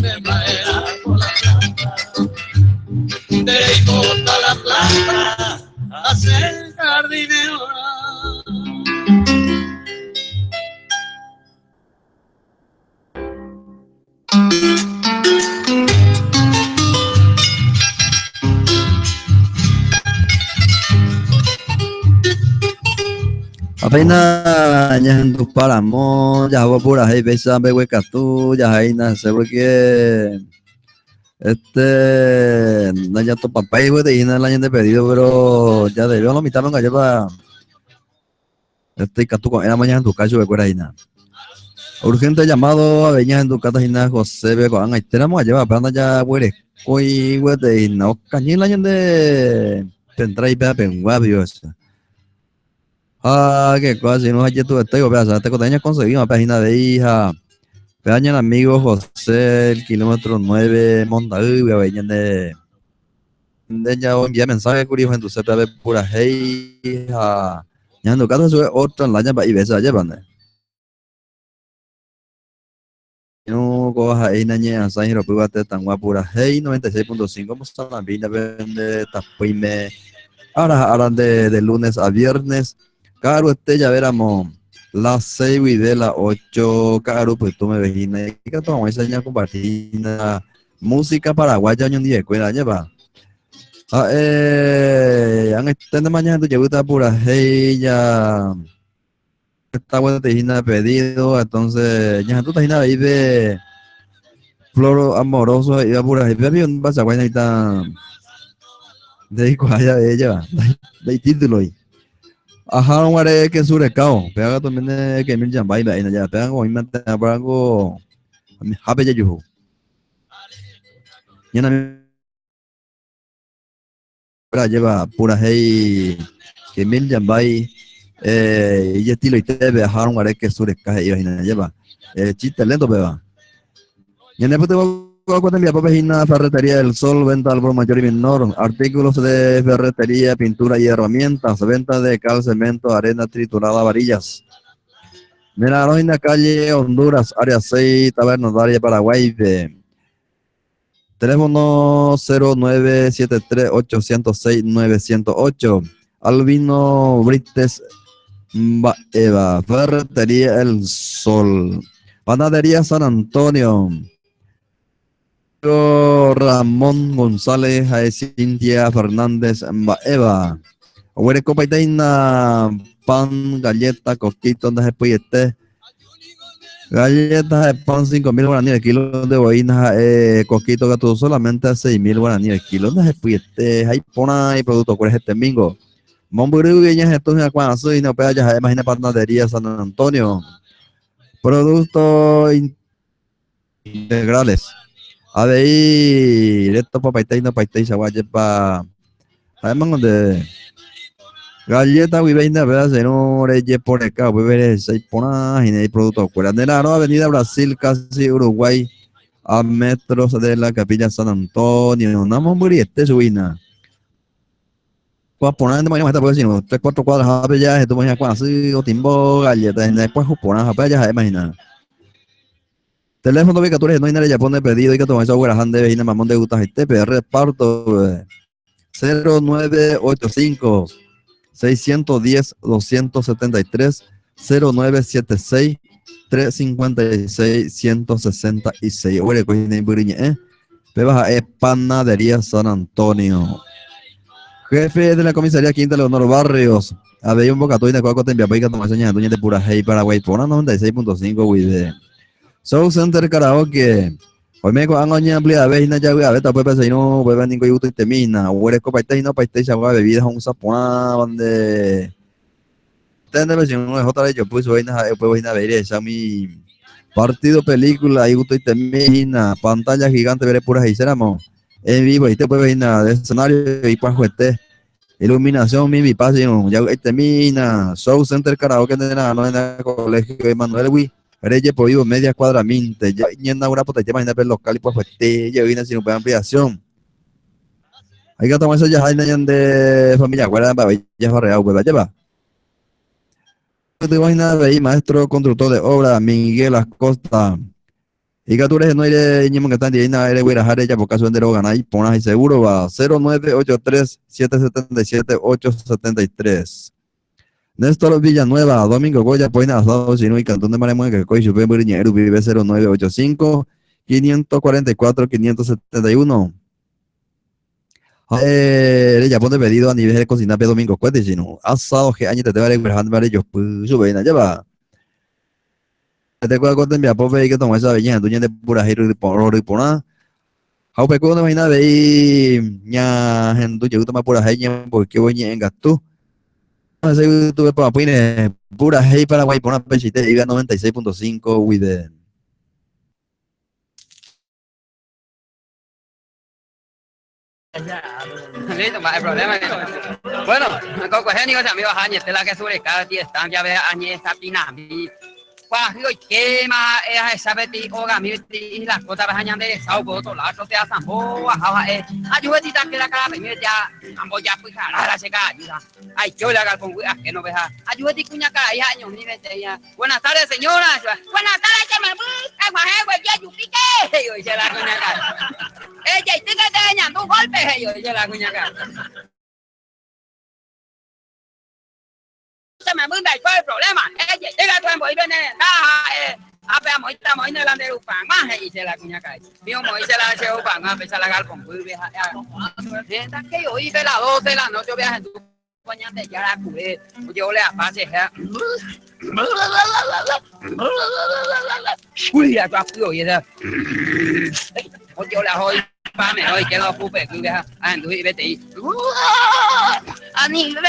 de madera por la planta de bota la plata hacer jardinero. Apenas en tus paramos, ya hago pura hey, pesa behueca tú, ya hay nace porque no ya tu papá y güey te llena el año de pedido, pero ya debió la mitad venga lleva catuco era mañana en tu cacho de cuera y nada. Urgente llamado a veñas en tu casa y nada José Beco anga y tenemos a llevar pero anda ya güey güey te no cañín el año de tendrá y pega penguabio eso. Ah, qué cosa, si no hay tu estoy, o te coteña conseguimos una página de hija. Peña el amigo José, el kilómetro 9, Montaú, veñan de ya envía mensaje curioso en tu CPB pura hey, hija. Ya en tu casa sube otra en la llama y ves a llevar. No coja ahí naña, San Giro Púbate tan guapura hey 96.5, como están la vida vende tapuime. Ahora de lunes a viernes. Caro, ya veramos las 6 y de las 8. Caro, pues tú me ves y que te vamos a enseñar a compartir música paraguaya un día de escuela, lleva. Han estado mañana tu llevita pura ella. Esta buena te de pedido, entonces ya tú estás ahí de floro amoroso y va pura ella. Había un pasa guay ahorita de igual de ella, de título ahí. Ajá, un área que surecao, pega también que me llaman baila y ya pega con mi mente para algo happy ya yo. Ya no me lleva pura hey que me llaman y estilo y te ve a un área que surecao y vaina lleva chiste lento beba. Ya después te voy a contar mi página Ferretería del Sol, venta al por mayor y menor, artículos de ferretería, pintura y herramientas, venta de cal, cemento, arena triturada, varillas. Mira, en la calle Honduras, área 6, Tabernas de área Paraguay. Teléfono 0973-806-908. Albino Brites Eva, Ferretería El Sol. Panadería San Antonio. Ramón González, Cintia Fernández Eva. Huele copa y teina pan, galleta, coquito, donde se puede galletas de pan 5.000 guaraníes el kilo de boinas, coquito gato solamente a 6.000 guaraníes el kilo, donde se puede hay pona y producto cuál es este domingo. Monburú y ellas entonces a cuando y no pega ya imagina panadería San Antonio. Productos integrales. A ver, esto para paitay no paitay se va a llevar. Además donde galleta y veinte veces no reyes por acá, voy a ver seis ponas y hay productos fuera de la avenida Brasil, casi Uruguay, a metros de la capilla San Antonio. No vamos a morir este subina. Pues poner de mañana pues si no 3-4 cuadras a ver ya, esto mañana cuando así o timbo galletas, después poner a ver ya, imagina. Teléfono ubicatura no hay nadie ya pone pedido y que toma esa hueá de vecina mamón de gustas este reparto 0985 610 273 0976 356 166. Huele cocina y buriñe, Pebaja es Panadería San Antonio. Jefe de la comisaría Quinta Leonor Barrios. Había un bocatoy de cuaco te envía para que toma señas dueña de pura hey Paraguay por 96.5 güey. Soul Center Karaoke. Hoy me cojan oña amplia vez na ya a ver pues pues no pues van ningo yuto y termina. Huele copa y no pa y agua bebidas un sapona donde tener versión de J yo pues hoy na pues hoy na ver esa mi Partido, película, ahí gusto y termina. Pantalla gigante, veré puras y ceramos. En vivo, y te puedes ir de escenario y pues juguete. Iluminación, mi pase, ya termina. Show Center Karaoke de nada, no en el colegio Emanuel Wi. Reyes por vivo, media cuadra, minte. Ya inaugura por te imagina ver local y pues juguete. Ya viene sin ampliación. Hay que tomar eso ya hay de familia, guarda, ya va real, pues lleva. Te imaginas ahí, maestro constructor de obra, Miguel Acosta. Y que tú eres no eres niño que están diciendo, eres Guirajare, ya por caso de ganar y ponas y seguro va 0983-777-873. Néstor Villanueva, Domingo Goya, Poina Asado, Sino y Cantón de Maremón, que Coy Chupé Briñero, vive 0985-545-571. Ya ponte pedido a nivel de cocinar Domingo Cuete, sino asado que año te va a recuperar para ellos, pues sube, ya va. Te cuento con mi apoyo y que toma esa belleza, dueña de pura giro y por nada. How peco no imagina de ahí, ya, en tu llegó toma pura genia, porque voy en gasto. Ese tuve para poner pura hey Paraguay por una pechita y 96.5 with the. Listo, no hay problema. Bueno, con coger se me va a añadir la que sobre cada día están ya ve añadir esta pinami. Cuando quema esa beti oga mi y las cosas van añadir sauco todo la te hacen boa ayudita que la cara me ya ambos ya pues la se ayuda. Ay, yo le hago con que no veja. Ayudita cuña cara ya años ni vete ya. Buenas tardes, señora. Buenas tardes, se me busca guaje ya yupique. Yo dice la cuña cara. Ella y te dañando un golpe yo dice la cuña cara. Se me manda el problema. Ella llega tu envolver en apa mo ita mo ina la de upang ma he dice la cuña cara. Mío mo dice la de upang a pesar la gal con muy vieja. Esta que yo hice las 12 de la noche viaje tu coña de ya la cubé. Yo le apase uy, ya tu apuyo y esa. Yo la hoy pa me hoy que no ocupe que viaja ando y vete ahí. A nivel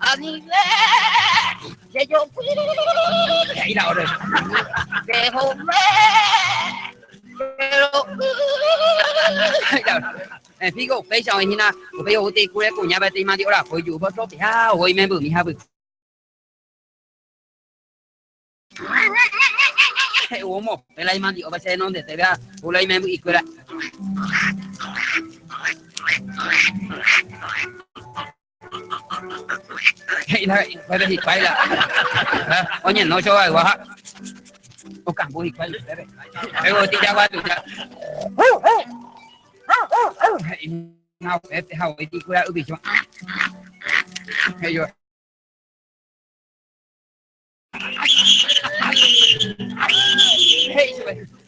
a nivel que yo fui y la hora que hombre pero en figo fecha hoy na veo usted cure cuña vete más de hora hoy yo vos ya hoy me voy mi hija umo el ahí más de hoy se no de te vea hoy me voy cura puedes ir baila oye no yo hago o campo y cuál luego te ya va tú ya no este hago y cura ubicho yo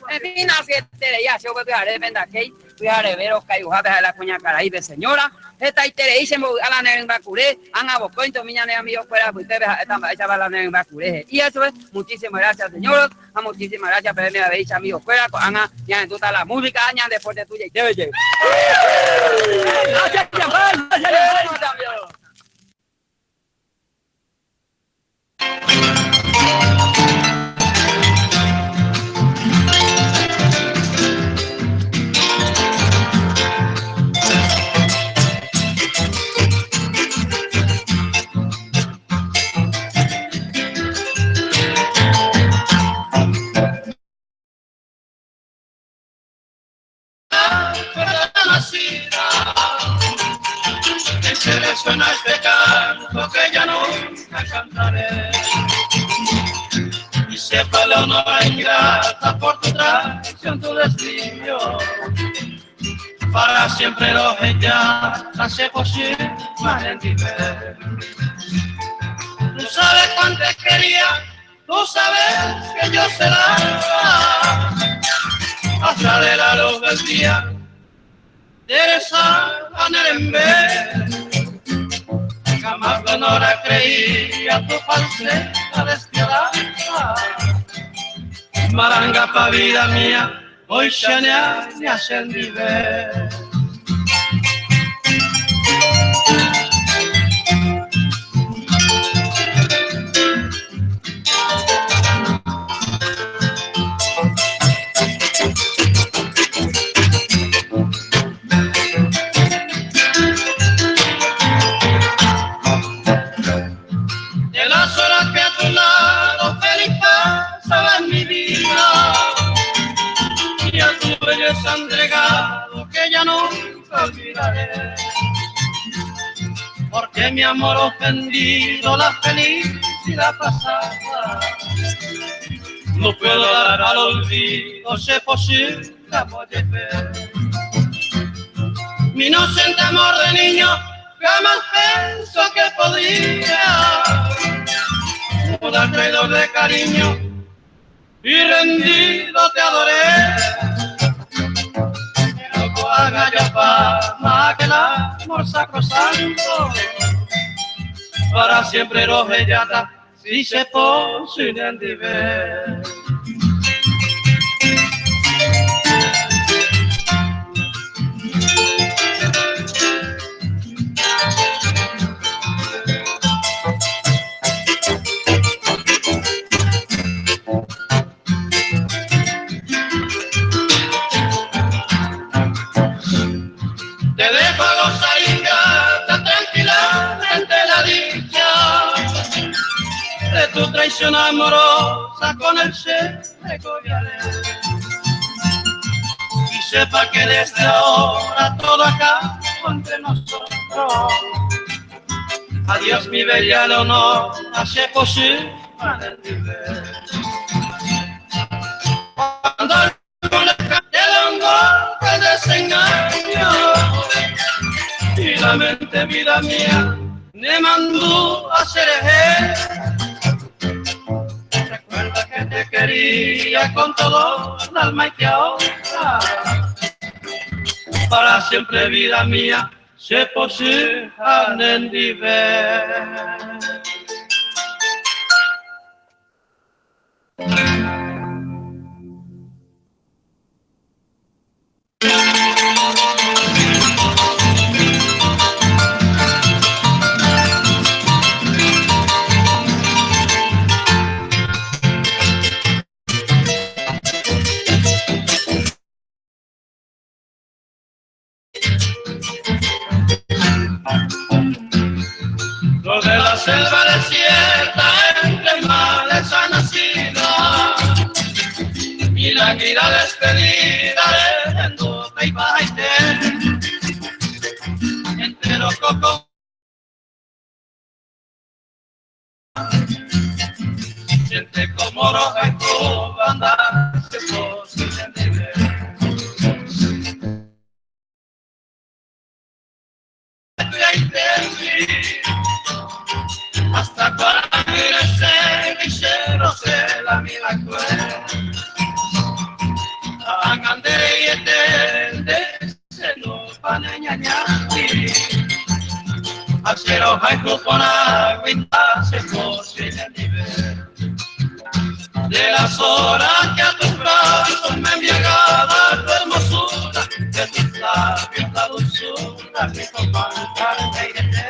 en fin, así te ya se voy a ver venda que voy a ver o que a la cuña cara y de señora esta y te dice a la negra curé han abocado en tu miña de amigos fuera pues te esta va la negra curé y eso es muchísimas gracias señores muchísimas gracias por haberme dicho amigos fuera Ana ya en toda la música ya después de tuya y te oye gracias Suena este canto que ya nunca cantaré y sepa la honra ingrata por tu traición, tu destino para siempre lo ya hace posible más en ti ver. Tú sabes cuánto te quería, tú sabes que yo será hasta de la luz del día de esa manera jamás de honora creía tu falseta despiadada. Maranga pa' vida mía, hoy se me hace el nivel. belleza entregado que ya nunca olvidaré, porque mi amor ofendido la felicidad pasada no puedo dar al olvido, si es posible la puedes ver. Mi inocente amor de niño jamás pensó que podría mudar traidor de cariño y rendido te adoré. Pero haga ya fama que el amor sacrosanto para siempre los bellata si se posible de ver. Te dejo gozar ingrata tranquilamente la dicha de tu traición amorosa con el ser te cobiaré. Y sepa que desde ahora todo acá entre nosotros. Adiós mi bella Leonor, hace posible el vivir. Cuando con el golpe el desengaño y la mente vida mía me mandó a ser recuerda que te quería con todo el alma y que ahora para siempre vida mía se posible en viver. Los de la selva desierta entre males ha nacido y la guira despedida de nota y baite entre los cocos siente como roja y tu banda se posible de ver. Hasta cuando regrese mi cero se la mira cruel angandere y etende se lo paneñañati al cero jaico con agüita se posible el nivel de las horas que a tus brazos me embriagaba tu hermosura de tus labios la dulzura que compartan de irete.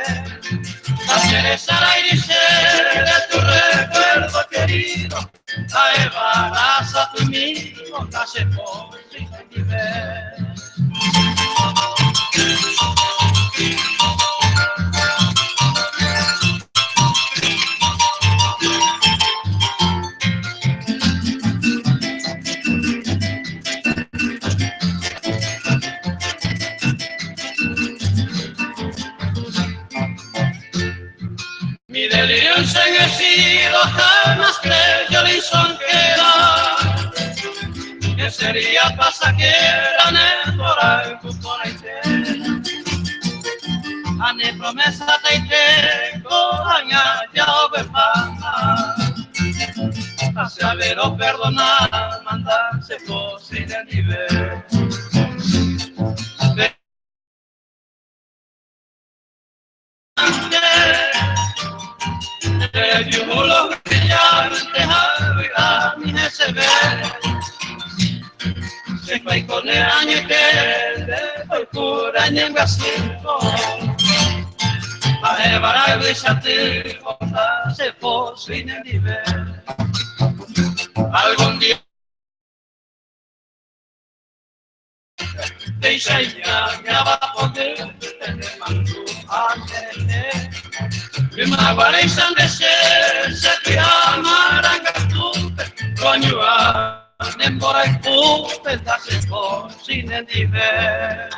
La cereza la iris de tu recuerdo querido, la embaraza tu mismo, la se posible nivel. Mi delirio enseguecido jamás creyó lisonjera que sería pasajera temporal cuporaite ane promesa taite coaña ya obefama hacia ver o perdonar mandarse posible el nivel. Yo lo brillantes a mi se ve se fue con el año que de pura en el gasito a llevar a brillante se posible en el nivel. Algún día de ya va a poder tener mando a tener prima guaraisan de ser se te amarán gastupe coño Nembora e puta da seco sin diver.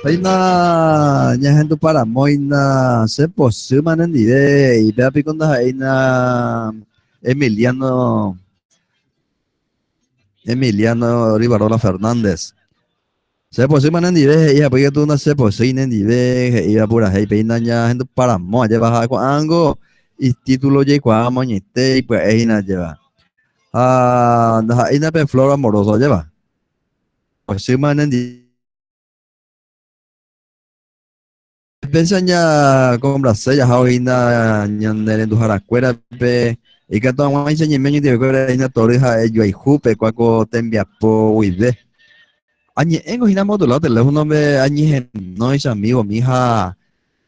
Ahí na nhà tu para moi na se posuma nan dire y vea piconda ahí na Emiliano Rivarola Fernández. Se posuma nan dire y porque tú na se posina nan dire y pura hey peina nhà tu para moi lleva con ango y título ye kwa moñete y pues ahí na lleva. Ah, ahí na pe flor amoroso lleva. Posuma nan dire Pensanya compra saya hawina nyandere du harakwera pe ikato amai senye menyu de kwera ina toriha ello ai hupe kwako tembia po uive añe engo hina modo la teléfono me añe no es amigo mija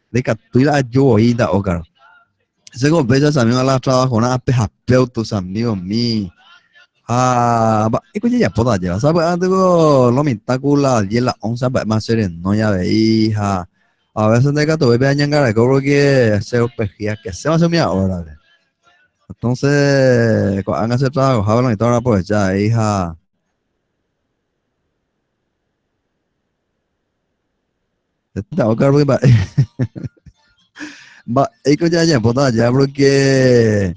de catuila yo ida hogar se go bella amigo la trabajo na pe hapeu tus amigos mi ba iko ya poda ya sabe ango lo mintakula y la onza ba más seren no ya veija. A veces de que tuve años en cobro que se opejía que se va a hacer mi ahora. Entonces, cuando hagan ese trabajo, hablan y todo, pues ya, hija. Está ok, porque va, y que ya, pues ya, porque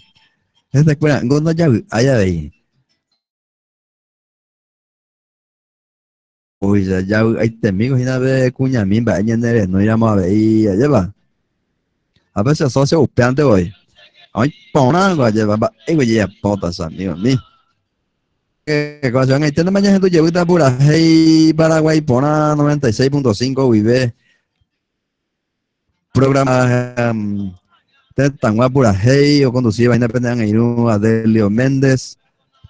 esta escuela, no ya, allá de ahí. Uy, ya, hay temigos y una vez cuña mimba, no íbamos a ver, y allá va. A veces socio upeante hoy. Ay, pona, guaya, va, y ya, potas, amigo mío. Que cosa, en este mañana tú llevas pura, hey, Paraguay, pona 96.5, vive. Programa, tan guapa, pura, hey, o conducir, vaina pendeja, en Adelio Méndez.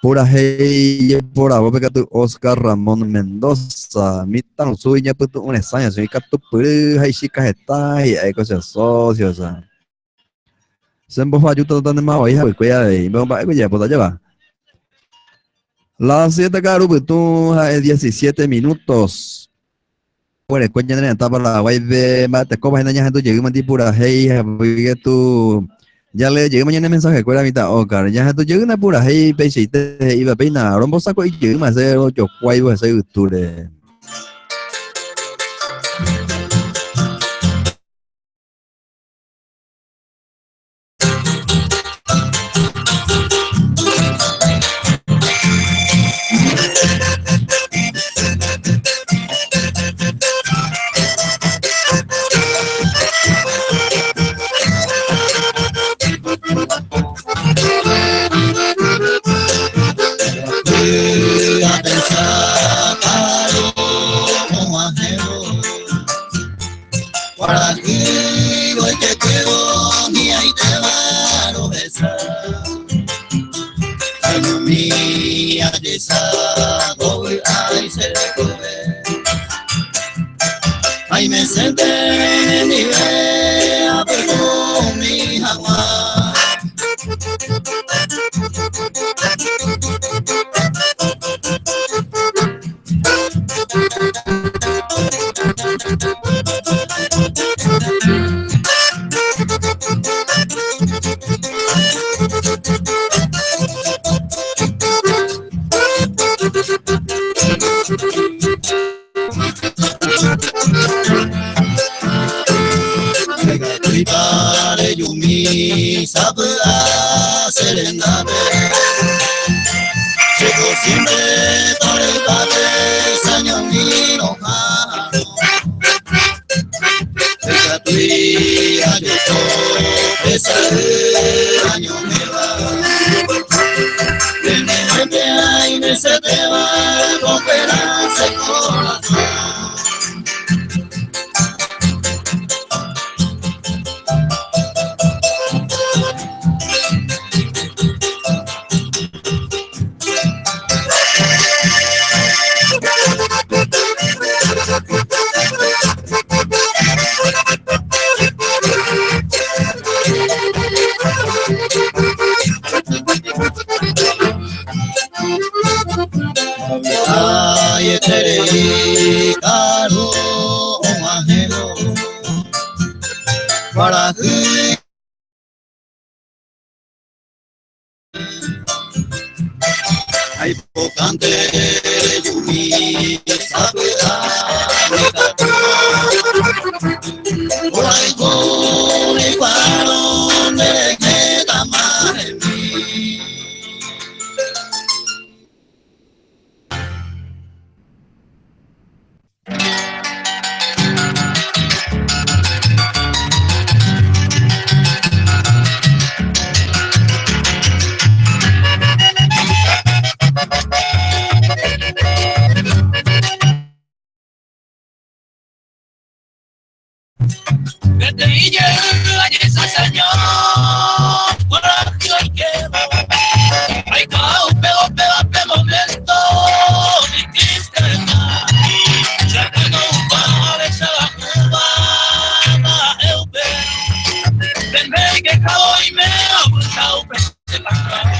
Pura hey, pura vos que tu Oscar Ramón Mendoza, mi tan suya pues un ensayo, soy que tu puri hay chicas está y hay cosas socios, se me fue ayuda donde más hoy, pues cuida de me va a ya puedo llevar. Las 7 caru pues tú hay 17 minutos. Bueno, cuenta en etapa la guay de mate copas en años tú llegué a pura hey, que tú ya le llegué mañana mensaje cuál mitad Oscar ya tú llegué una pura hey peite iba peina rombo saco y llegué más hacer 8 cuaibo ese octubre Ay me senté ni vea pero mi jamás Pare yumi sabe serenade Chico siempre para el padre sañoni no jano Esa tuya de todo esa año me va De ahí me se te va con esperanza y corazón para hay pocante yumi sakuda por ahí con el varón de que tama en mí. Desde niño allí ese señor, por aquí hay que hay cada un pedo momento y tristeza. Ya que no parece la cubana, eu ve. Denme que acabo y me ha buscado pese para atrás.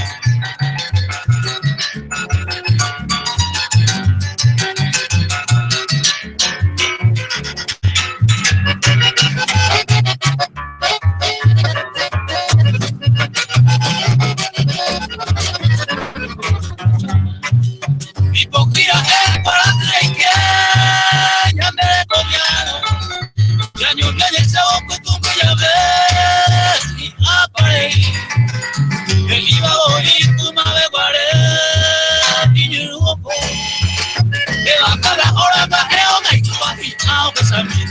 Hipocría es para creer que ya me comieron. Ya no me deseo que tú me llames y aparecí. El iba a oír tu madre guaré y yo no puedo. Que va a cada hora que es una y tú vas a ir a pensamiento.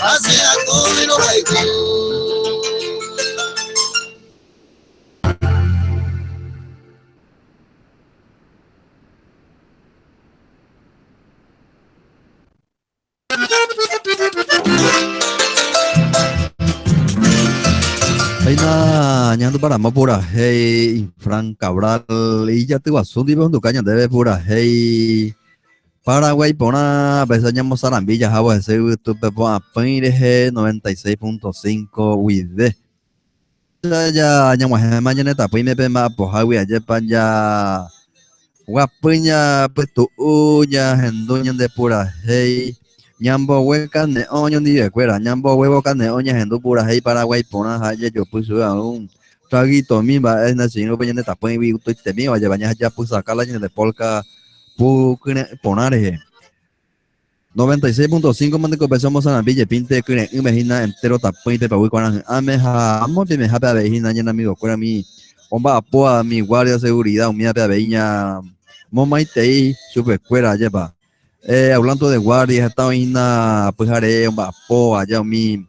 Hace a comer los Peina ñando para más pura hey Fran Cabral y ya te vas un día tu caña debe pura hey Paraguay pona besañamos Sarambilla jabo ese tu pepo a Peire 96.5 wide ya ñamo mañana ta peime pe ma po hawi aje panya guapuña pues tu uña henduña de pura hey ñambo hueca ne oño ni de cuera ñambo huevo cane oña hendu pura hey Paraguay pona haye yo pues a un traguito mi va es nacido peña ta pues vi tu te mi vaya baña ya pues sacarla de polka pu ponare 96.5 mande conversamos a la villa pinte que imagina entero tapón y te pago con ameja amo te me japa vejina ñana amigo cuera mi bomba apoa mi guardia de seguridad mi apea veña momaitei super cuera lleva hablando de guardias esta vaina pues haré bomba apoa allá mi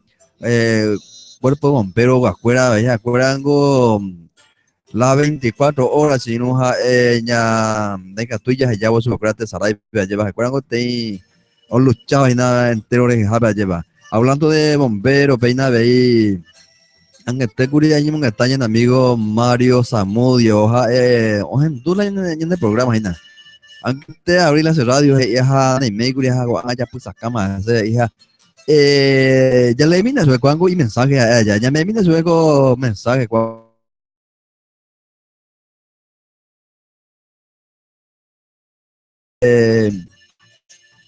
cuerpo bombero guacuera veja cuerango las 24 horas si no ña de catuillas allá vos Sócrates Saray lleva cuerango te o luchaba y nada entero de japa lleva hablando de bomberos peina veí en este curia y me está lleno amigo Mario Zamudio ojen tú la en el programa hina antes de abrir la radio hija de me curia ya pues cama hija ya le vine su cuango y mensaje a ella ya me vine su mensaje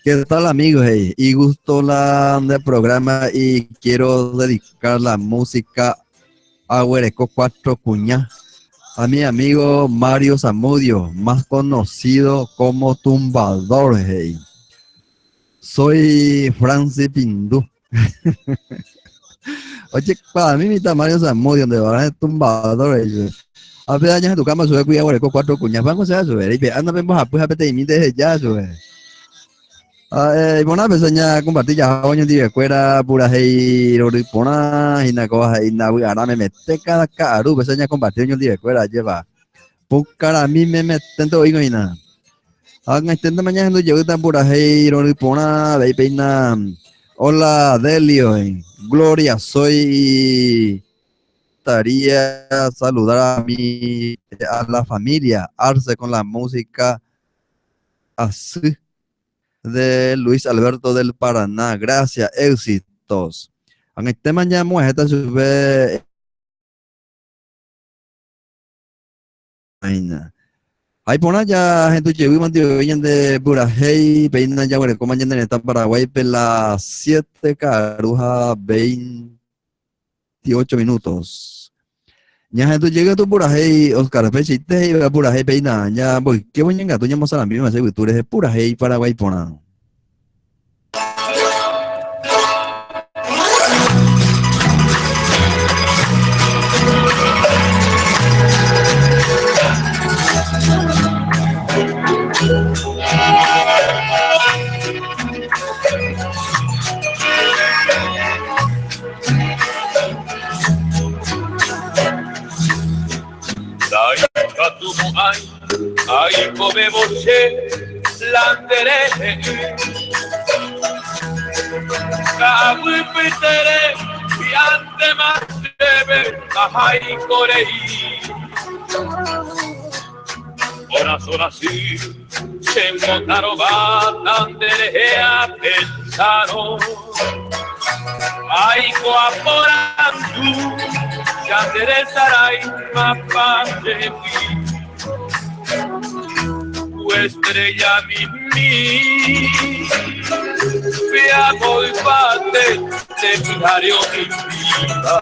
¿qué tal amigos? Y gusto la del programa y quiero dedicar la música a Huereco 4 Cuñá, a mi amigo Mario Zamudio, más conocido como Tumbador. Soy Francis Pindú. Oye, para mí mi Mario Zamudio, donde va a ser Tumbador. A ver, años en tu cama, sube cuidado Huereco 4 Cuñá, vamos a subir. Y anda, vemos a pues a pete y mide ya sube. Bueno, pues ya compartí ya hoy en día fuera pura hey ripona y na cosa y na ahora me mete cada caru pues ya compartí hoy en día fuera lleva pucara a mí me meten todo y nada hagan estenda mañana no llevo tan pura hey ripona ve peina hola Delio Gloria soy estaría saludar a la familia Arce con la música así de Luis Alberto del Paraná. Gracias, éxitos. En este mañana esta sube hay por allá gente que vive de Burajey, peina ya bueno, como mañana en Paraguay pe las 7 caruja 28 minutos. Ya gente llega tu Burajey, Oscar Pechite y va Burajey peina, ya voy, qué buen gato ya mos a la misma se tú eres de Burajey Paraguay pona. Ay, come voce l'andere Cabu pitere Piante mastebe Ahai corei Ora sì Se montaro batandere a pensaro Ai coaporantu Chandere sarai ma parte qui estrella mi veamos el bate de mi diario mi vida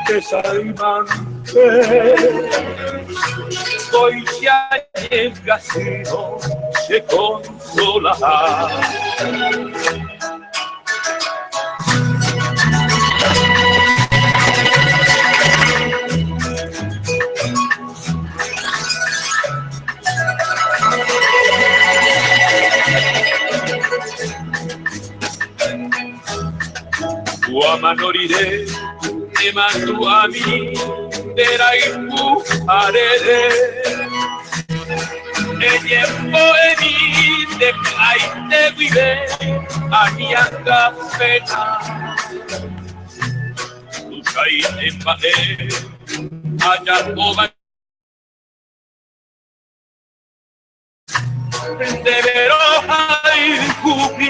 que salimante hoy ya llega sido se consola Guamanoriré, te mando a mí, te la empujaré. Tiempo emi te ay te vive a mi pena. Tu caí en bate, allá toma. De veroja y cupi,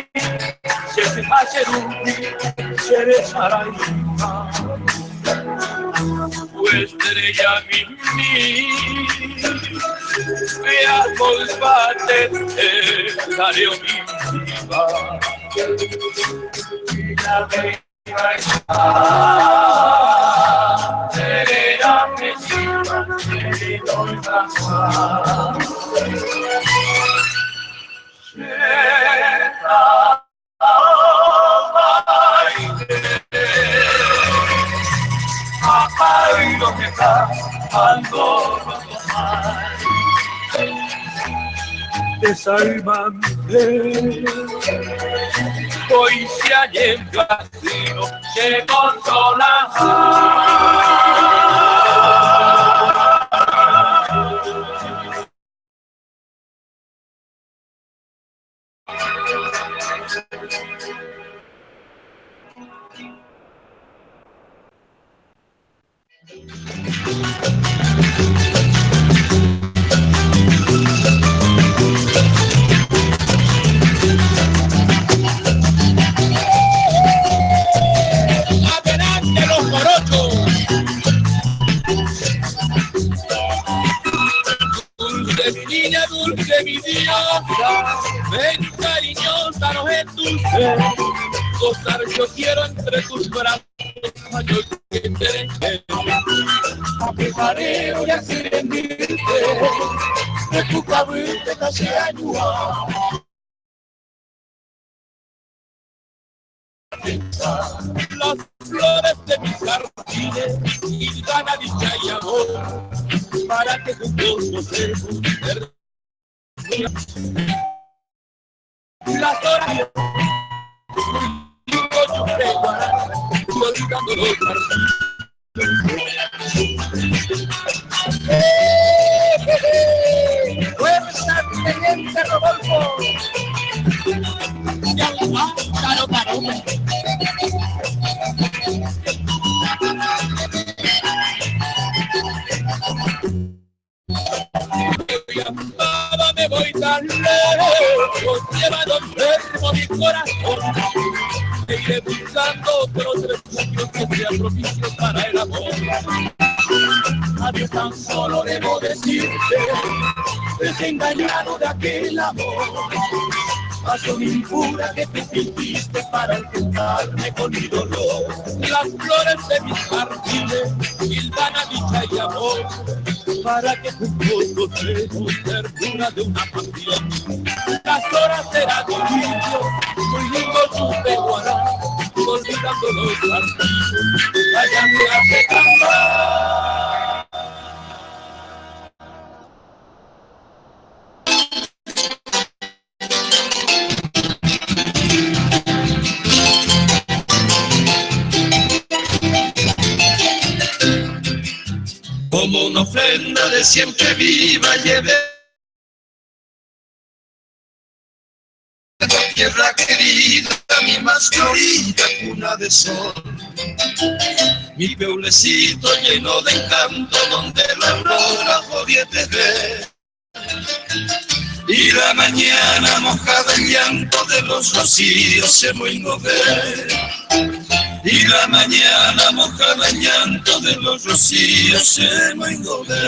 se hace rupi, se besará tu estrella mi, vea colbate, daré mi viva. La bella está, será que siga, se doy la ay, lo que está ando desarmante hoy se halla en vacío se consola. Adelante los morochos. Dulce mi niña, dulce mi diosa, ven cariñosa, no es dulce. Gozar yo quiero entre tus brazos, yo que te deje. A prepareo y a servirte, de tu cabello casi añua. Las flores de mis jardines y gana dicha y amor para que juntos gocemos las horas yo preguará y olvidando los jardines. ¡Fuerza, teniente Rodolfo! ¡Ya lo paró! Me voy tan lejos, llevando enfermo mi corazón. Me iré buscando otros refugios que sean propicios para el amor. Adiós, tan solo debo decirte, desengañado de aquel amor. Pasión impura que te fingiste para enfrentarme con mi dolor. Las flores de mis jardines, hilvana dicha y amor, para que juntos gocemos ternura de una pasión. Las horas serán difíciles, muy lindo su peguará, olvidando los partidos, allá me hace cantar. Como una ofrenda de siempre viva llevé la tierra querida, mi más florida cuna de sol, mi pueblecito lleno de encanto donde la aurora podía te ver, y la mañana mojada en llanto de los rocíos se moinó ver. Y la mañana mojada en llanto de los rocíos se moinó ver.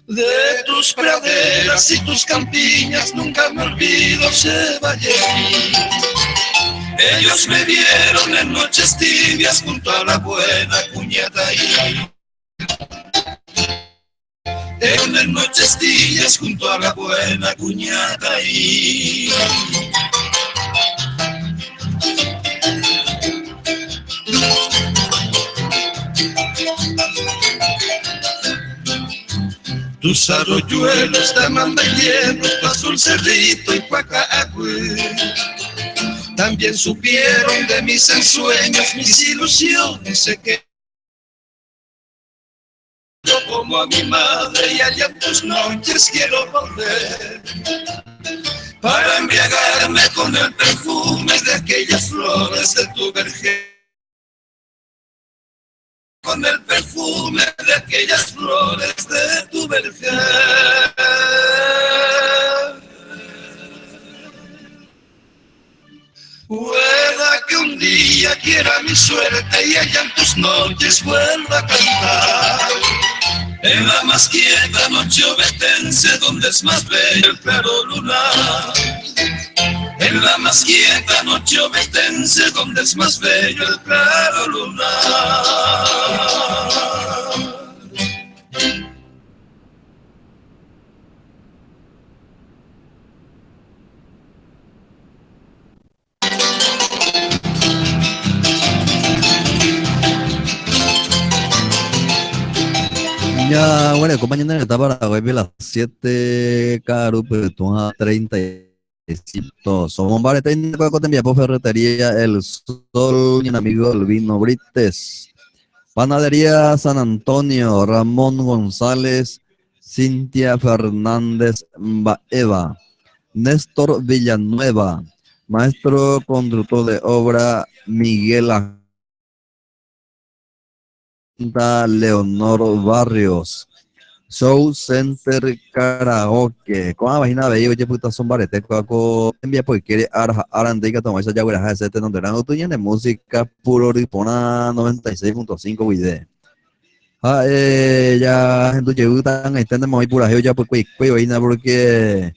De tus praderas y tus campiñas nunca me olvido ese valle. Ellos me vieron en noches tibias junto a la buena Cuñataí. En noches tibias junto a la buena Cuñataí. tus arroyuelos, Tamanda y Hierro, tu azul cerrito y Cuacaagüe. También supieron de mis ensueños, mis ilusiones, sé que yo como a mi madre y allá en tus noches quiero volver para embriagarme con el perfume de aquellas flores de tu vergel, con el perfume de aquellas flores de tu vergel. Pueda que un día quiera mi suerte y allá en tus noches vuelva a cantar en la más quieta noche obetense donde es más bello el claro lunar. En la más quieta noche obetense donde es más bello el claro lunar. Ya, bueno, compañeros, está para hoy las 7, caro, pero tú a 35. Somos bares técnicos de Cotembiapo, Ferretería El Sol, mi amigo el vino Brites. Panadería San Antonio, Ramón González, Cintia Fernández Baeva, Néstor Villanueva, maestro constructor de obra Miguel Leonor Barrios, Show Center Karaoke, con la página de ellos, puta son baretes, con envía porque quiere arandica tomar esa llave de ese donde eran tuya de música puro ripona 96.5 video. Ya gente llegan extendemos ahí pura ya pues vaina porque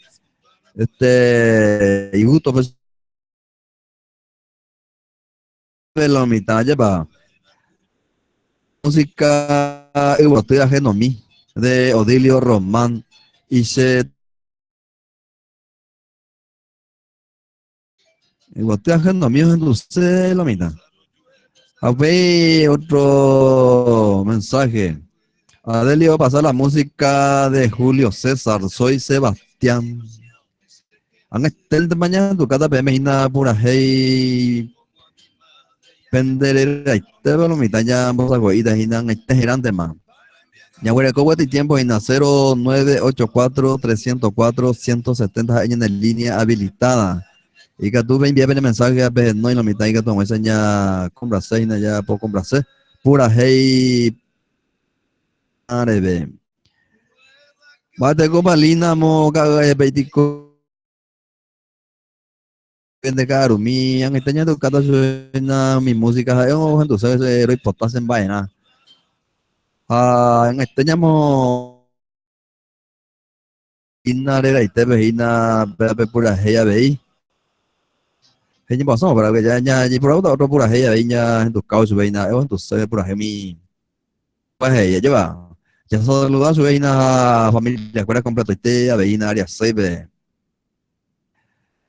y justo pues de la mitad lleva música europea Genomí de Odilio Román y se europea Genomí en la mitad. A ver otro mensaje. Adelio va a pasar la música de Julio César. Soy Sebastián. Han estel de mañana tu cada PM pura hey pendelera y te veo la mitad ya vamos a goitas y dan este girante más. Ya huele como este tiempo en 0984 304 170 en línea habilitada. Y que tú envíame el mensaje a veces no y la mitad y que tú me enseña compra 6 ya puedo comprar 6 pura hey arebe. Bate copa lina mo caga de peitico de caro mi han enseñado cada suena mi música entonces era importante en vaina. En enseñamos inarera y te veina pura hey veí. Hey, pasó, pero que ya por otro pura hey veía en tus caos veina entonces pura hey mi pues ella lleva ya saluda a su veina familia escuela completa y veina área 6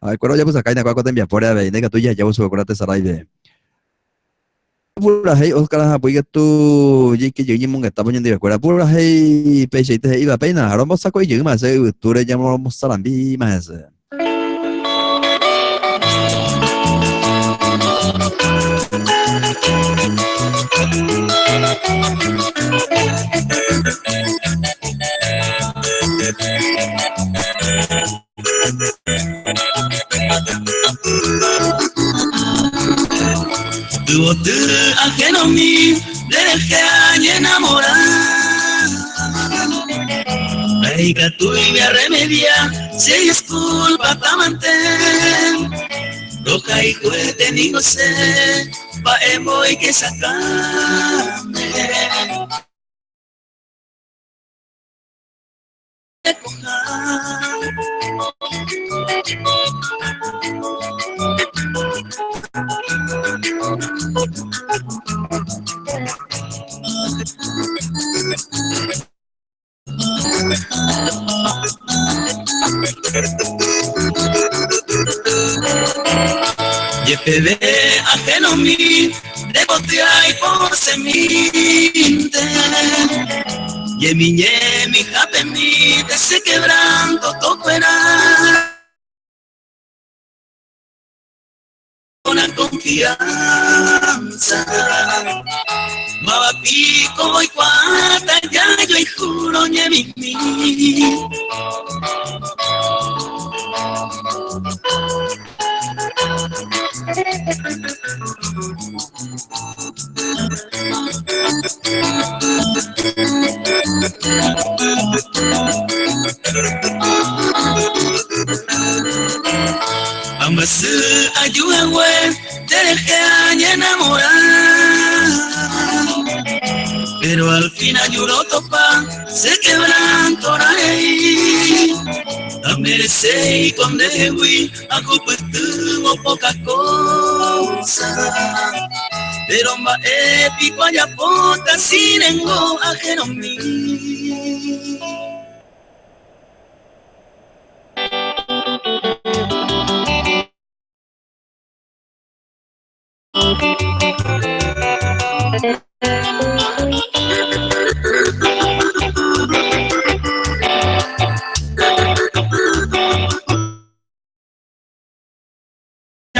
a ver, ya pues acá en cuaco te envía por ahí, que tú ya llevas su acuérdate sarai de pura hey Oscar apoy que tú que yo que está poniendo de escuela pura hey peixe te iba pena, ahora vamos a saco y yo más tú le llamamos salambi más ese. Tu ajeno a mí, le dejé a enamorar. Ay, que tú y me remedia, si disculpa tamante. Roja y juguete ni no sé, pa' emo y que sacarme. YPB ajeno a mí, de botea y por seminte. Yemi, permite ese quebranto tocará con la confianza. Mabapico voy cuata, ya yo y juro, Yemi. Ambas ayudan, güey, te dejé enamorar, pero al final lloró topa, se quebrantó ahí. A merecer y con dewi, a culpa estuvo poca cosa, pero más épico allá pota, sin engo ajeno mí.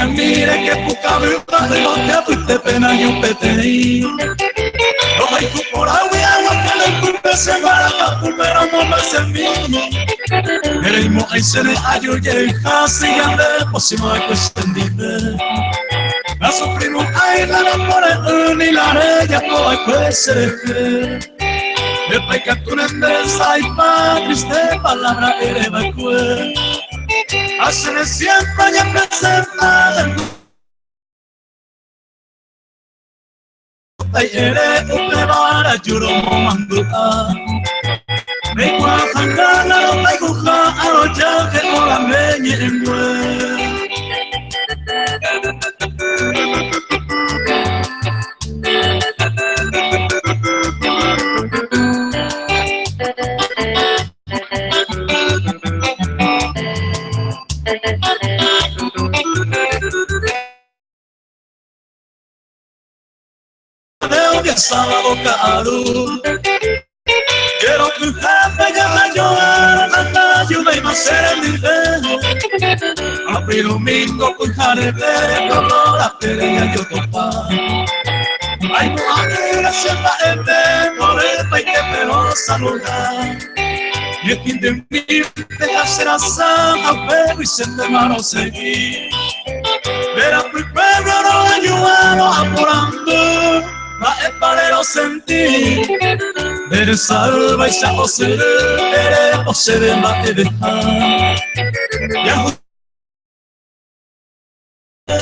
Mira que poca bruta de los que fuiste pena y un PTI. No hay por agua y agua que le culpe se barata, pero no me hace mí. El mismo ahí se le ayude y casi ande, pues si no hay cuestión de la sufrimos ahí, la no por el ni la rey, no hay cuestión de el país que tú no endes, hay pa' triste palabra, eres vacue. Hacer siempre ya presenta del mundo. Ay, eres un para yuro mandua. Me cuajan gana, no me coja a los ya que no la meñe en güey. Sábado caro, quiero que un jefe que me llorar, anda ayuda y me hacer el nivel. Abrir domingo con jarebe, no la pelea yo topa. Ay, no hay gracia para el de Moreta y que me lo saludar. Y es que de mí deja ser asada, pero y se te mano seguir. Pero primero no ayudaron apurando. Ma es para lo sentir, eres salva y ya o se de más te dejar. Ya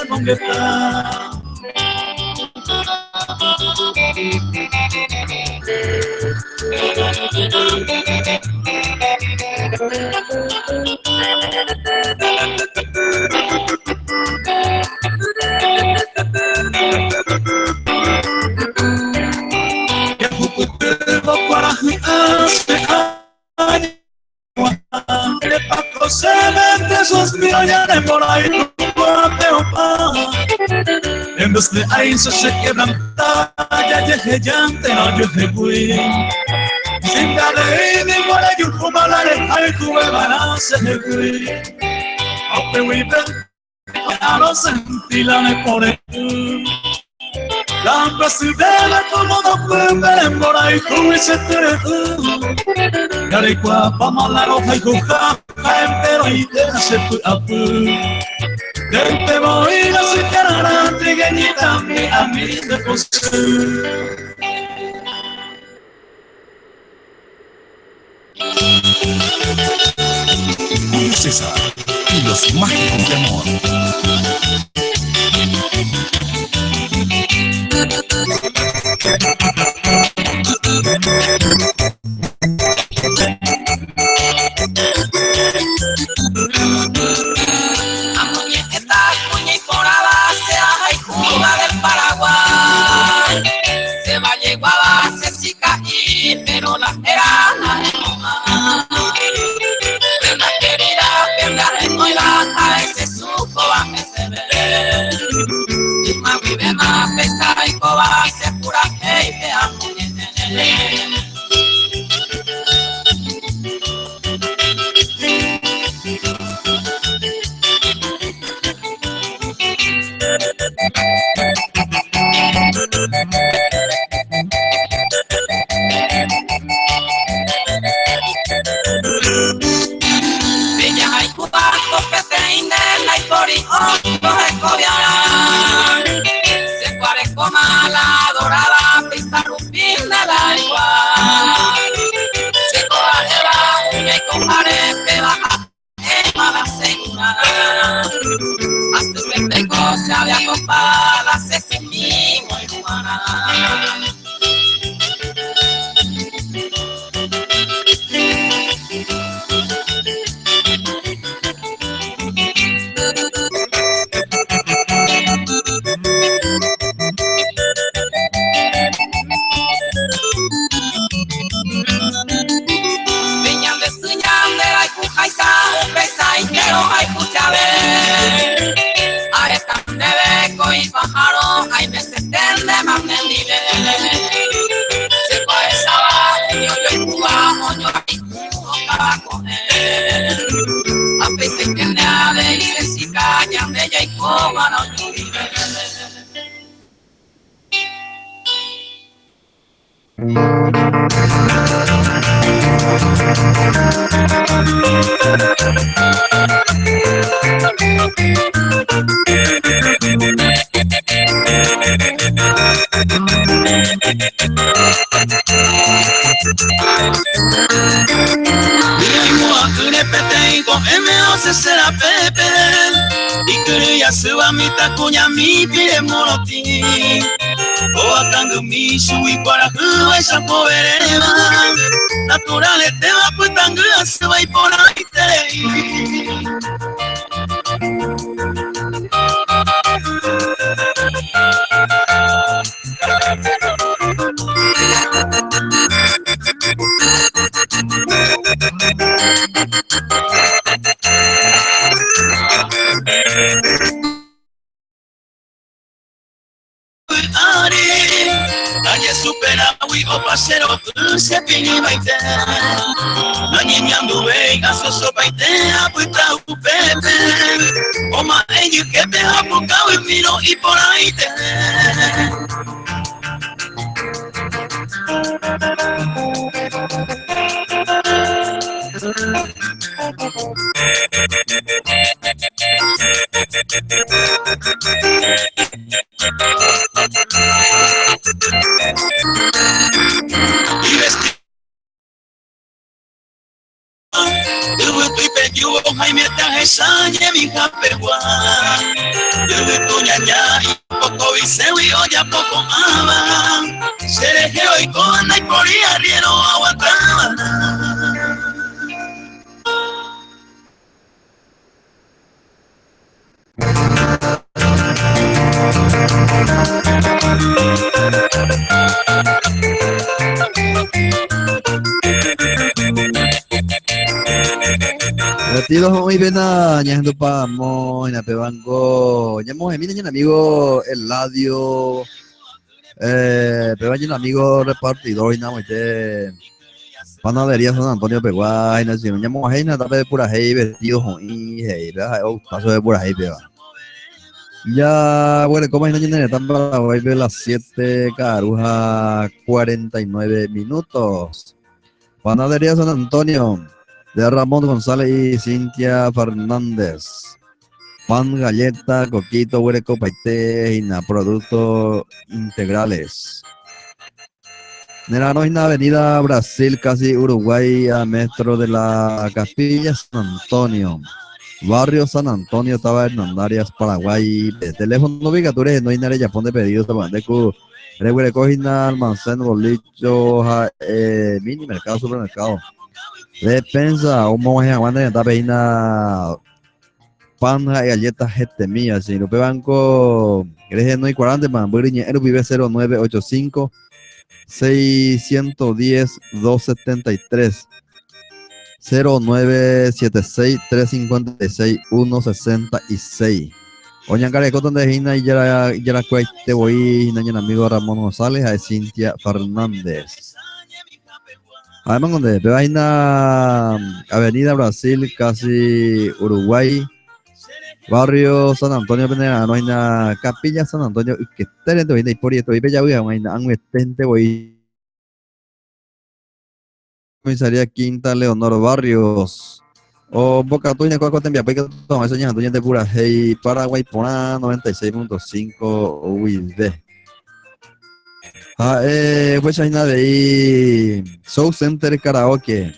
¿dónde está? En vez de ahí se quebranta, ya llegué llante, no yo te fui. Sin darle ni para yo como la de al cube balance de fui. Aunque muy bien, a no sentir la me pone tú. La presidenta como no puede ver en mora y cube se te tú. Yaricua, vamos a la roja y coja, entero y te hace tu apu. Te voy a sacar a la trigueñita a mí de posee. César y los mágicos de amor. Se va a llegar a ser chica y pero la era la una querida pierna remoilada ese supo a que se ve y más vive más pesa y coba se pura que te amo Naturales te va pues tan grasa va y por ahí te. Nadie supera wi o pasero se pini baite. No niñando vega so so baite aputa upepe. O ma ello que te ha pocado y miro y por ahí te. Y vestido yo Jaime Tajesañe mi japegua. Yo tu ñaña y poco viseo y olla poco ama. Serejeo y cona y por y arriero aguantaba. Vestidos muy bien, ñando pamo, en pebango, ñamo, miren el amigo Eladio, pebango amigo repartidor, y nada, panadería San Antonio Peguay, no sé, ñamo, hey, nada, de pura hey, vestidos y hey, paso de pura hey, peba. Ya, bueno, como es no tiene tan para hoy de las 7 caruja 49 minutos. Panadería San Antonio de Ramón González y Cintia Fernández. Pan, galleta, coquito, huereco, paité, y productos integrales. Nerano en Avenida Brasil, casi Uruguay, a metro de la Capilla San Antonio. Barrio San Antonio, estaba Hernandarias, Paraguay. Teléfono ubicaturas no hay nada Japón de pedidos de cu. Cogina, almacén, bolicho, mini mercado, supermercado. Despensa, un monje aguanta en esta peina. Panja y galletas Getemía. Si lo banco, Greje no hay 40, Mamburiñe, vive 0985 610 273. 0976-356-166. Oñancare Cotton de Gina y ya la te voy a amigo Ramón González a Cintia Fernández. Además, donde Pevaina Avenida Brasil, casi Uruguay, barrio San Antonio Penerano, hay una Capilla San Antonio, que está en el y por esto, y ya voy a un estente voy. Comisaría Quinta Leonor Barrios o Boca Tuña Coco Tembia Peca Toma eso ya de pura hey Paraguay Pona 96.5 UID. Pues hay nada de ahí Soul Center Karaoke.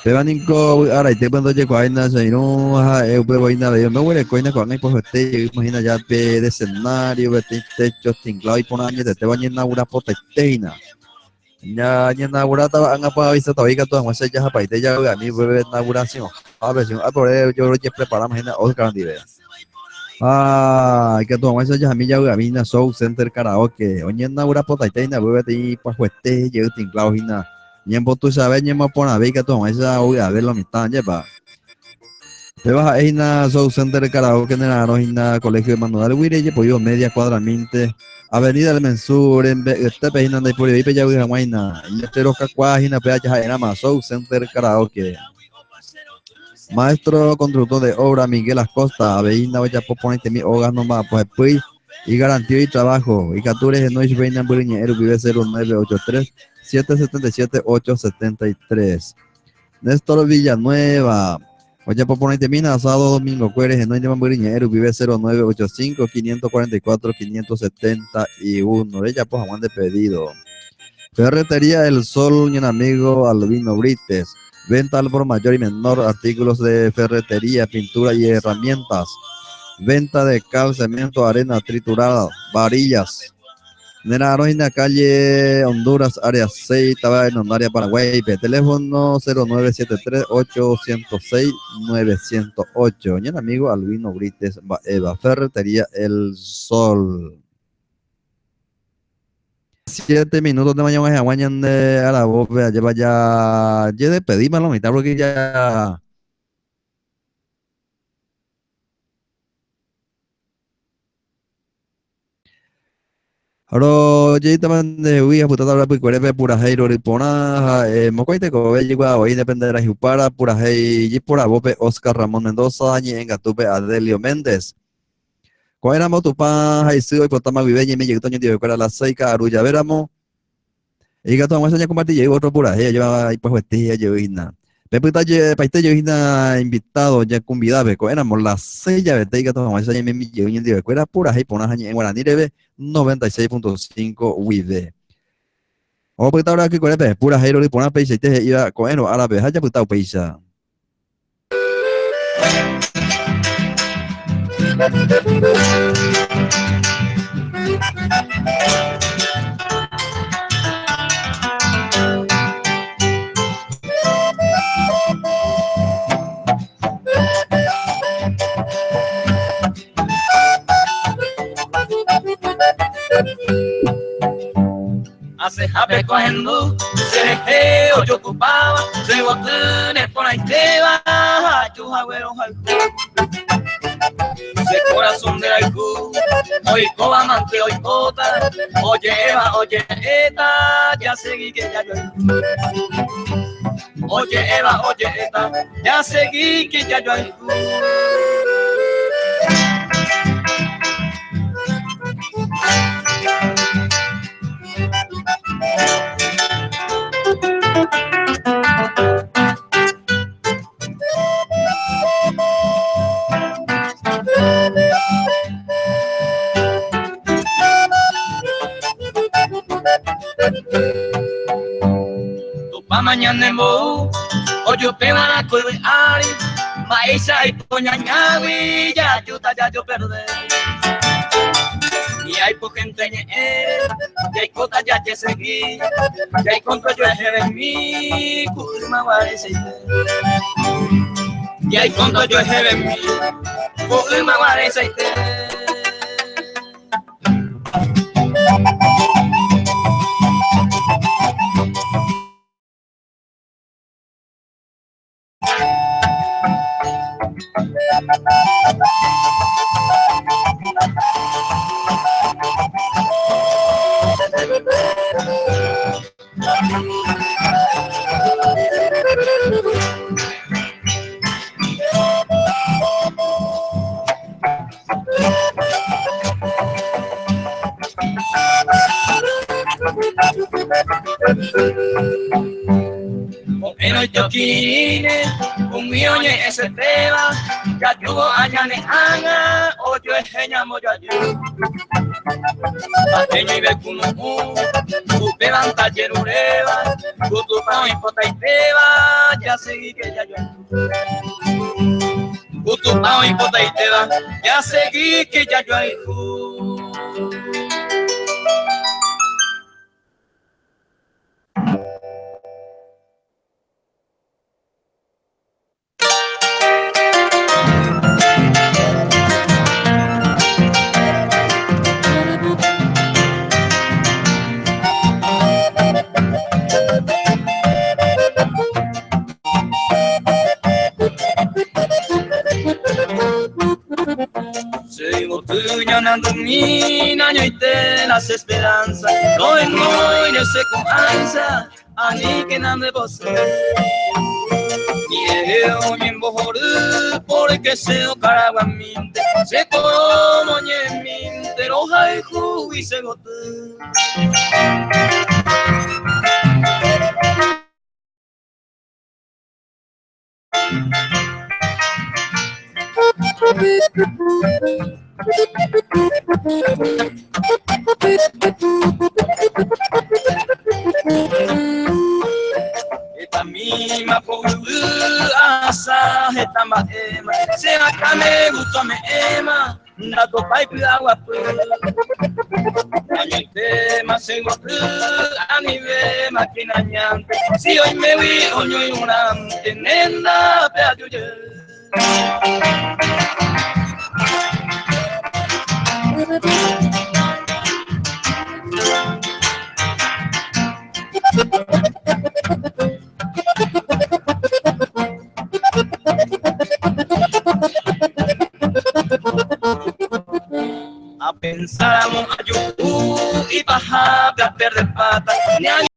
Pebanico ahora y te cuando llego a Aina se no voy nada de me huele coina con ahí pues este imagina ya de escenario de techo tinglado y pon años te bañen una potestena. Ya inaugurada han apagado y se todavía todas más ya para ir ya a mí bebé inauguración a ver si por yo ya preparamos en otra cantidad que todas más ya a mí ya a mí na Soul Center Karaoke oye inaugura potaiteina bebé ti pues este yo te inclavo hina y en tú sabes ni más por ver que todas más a ver la mitad ya pa te vas a Eina Soul Center Karaoke en el Arojina Colegio de Manuel Huireye pues yo media cuadramente Avenida del Mensur, en este página de por ahí, ya voy a Guayna, y este roca cuajina, peacha, en Amazon Center Karaoke. Maestro constructor de obra Miguel Acosta, Avenida, voy a poner mi hogar nomás, pues, y garantía y trabajo. Y Catures de Noche Veina Buriña Vive 0983 777 873. Néstor Villanueva. Oye, Poponete Mina, sábado, domingo, Cueres, en Noche Buriña Vive 0985 544 571. Ella, pues, Juan de pedido. Ferretería El Sol, un amigo Albino Brites. Venta al por mayor y menor, artículos de ferretería, pintura y herramientas. Venta de cal, cemento, arena triturada, varillas. Nena Arojina, calle Honduras, área 6, estaba en área Paraguay. Teléfono 0973-806-908. Y el amigo Albino Brites, Eva, Ferretería El Sol. 7 minutos de mañana, mañana a la voz, lleva ya de pedirme la mitad porque ya. Ahora, ya estaban de huía, puta tabla, pues, cuerpe, pura heiro, ripona, mocoite, cobe, llegua, hoy dependerá, jupara, pura hei, y pura bope, Oscar Ramón Mendoza, añi, en gatupe, Adelio Méndez. Coéramos tu pan, jaisido, y potama, viveña, y me llegó, toño, tío, que era la seica, arulla, veramos. Y gato, vamos a enseñar compartir, llegó otro pura hei, lleva, ahí, pues, vestía, yo, hina. Pepe, paiste, yo, hina, invitado, ya, convidado, coéramos la sella, vete, y gato, vamos a enseñar, me llegó, y tío, que era pura hei, pona, en Guaraní, rebe, 96.5 WIV. O pues ahora que con el pura hero y pona peisa y te iba con él a la vez haya putado peisa. Hace jape cogiendo, se dejé o yo ocupaba, se botones por ahí te va, tus agüeros al se corazón del alcú, hoy coba amante, hoy cota, oye Eva, oye eta, ya seguí que ya yo. Oye Eva, oye eta, ya seguí que ya yo. Tu pa mañana en bohu, oyo peba la cueva ari, maíza y poñañavi, ya yo perdé. Y hay por gente en y hay cosas ya te seguí, y hay contra yo en mí, curma guarece. Y hay contra yo en mí, curma guarece. Pero yo quiere un millón ese tema, ya tuvo allá en Ana, o yo es genia moyo allí. Pateño y becuno, tu pelan taller ureva, tu pao y pota y teba, ya seguí que ya yo. Tu pao y pota y teba, ya seguí que ya yo hay. Sigo tuñanando mi año y te las esperanzas, no es muy de se comienza a mí que no me posee. Y Yo me embojoré porque se ocaravamente se como ñeminte roja y jugo y se gote. Esta misma pobre asa, esta maema, se acá me gustó me ema, dato pipe agua pues. Año el tema se gustó, a mi ve maquinañante, si hoy me vi, oño y una tenenda, peadio yo. A pensar a yo y bajar a perder pata, ni a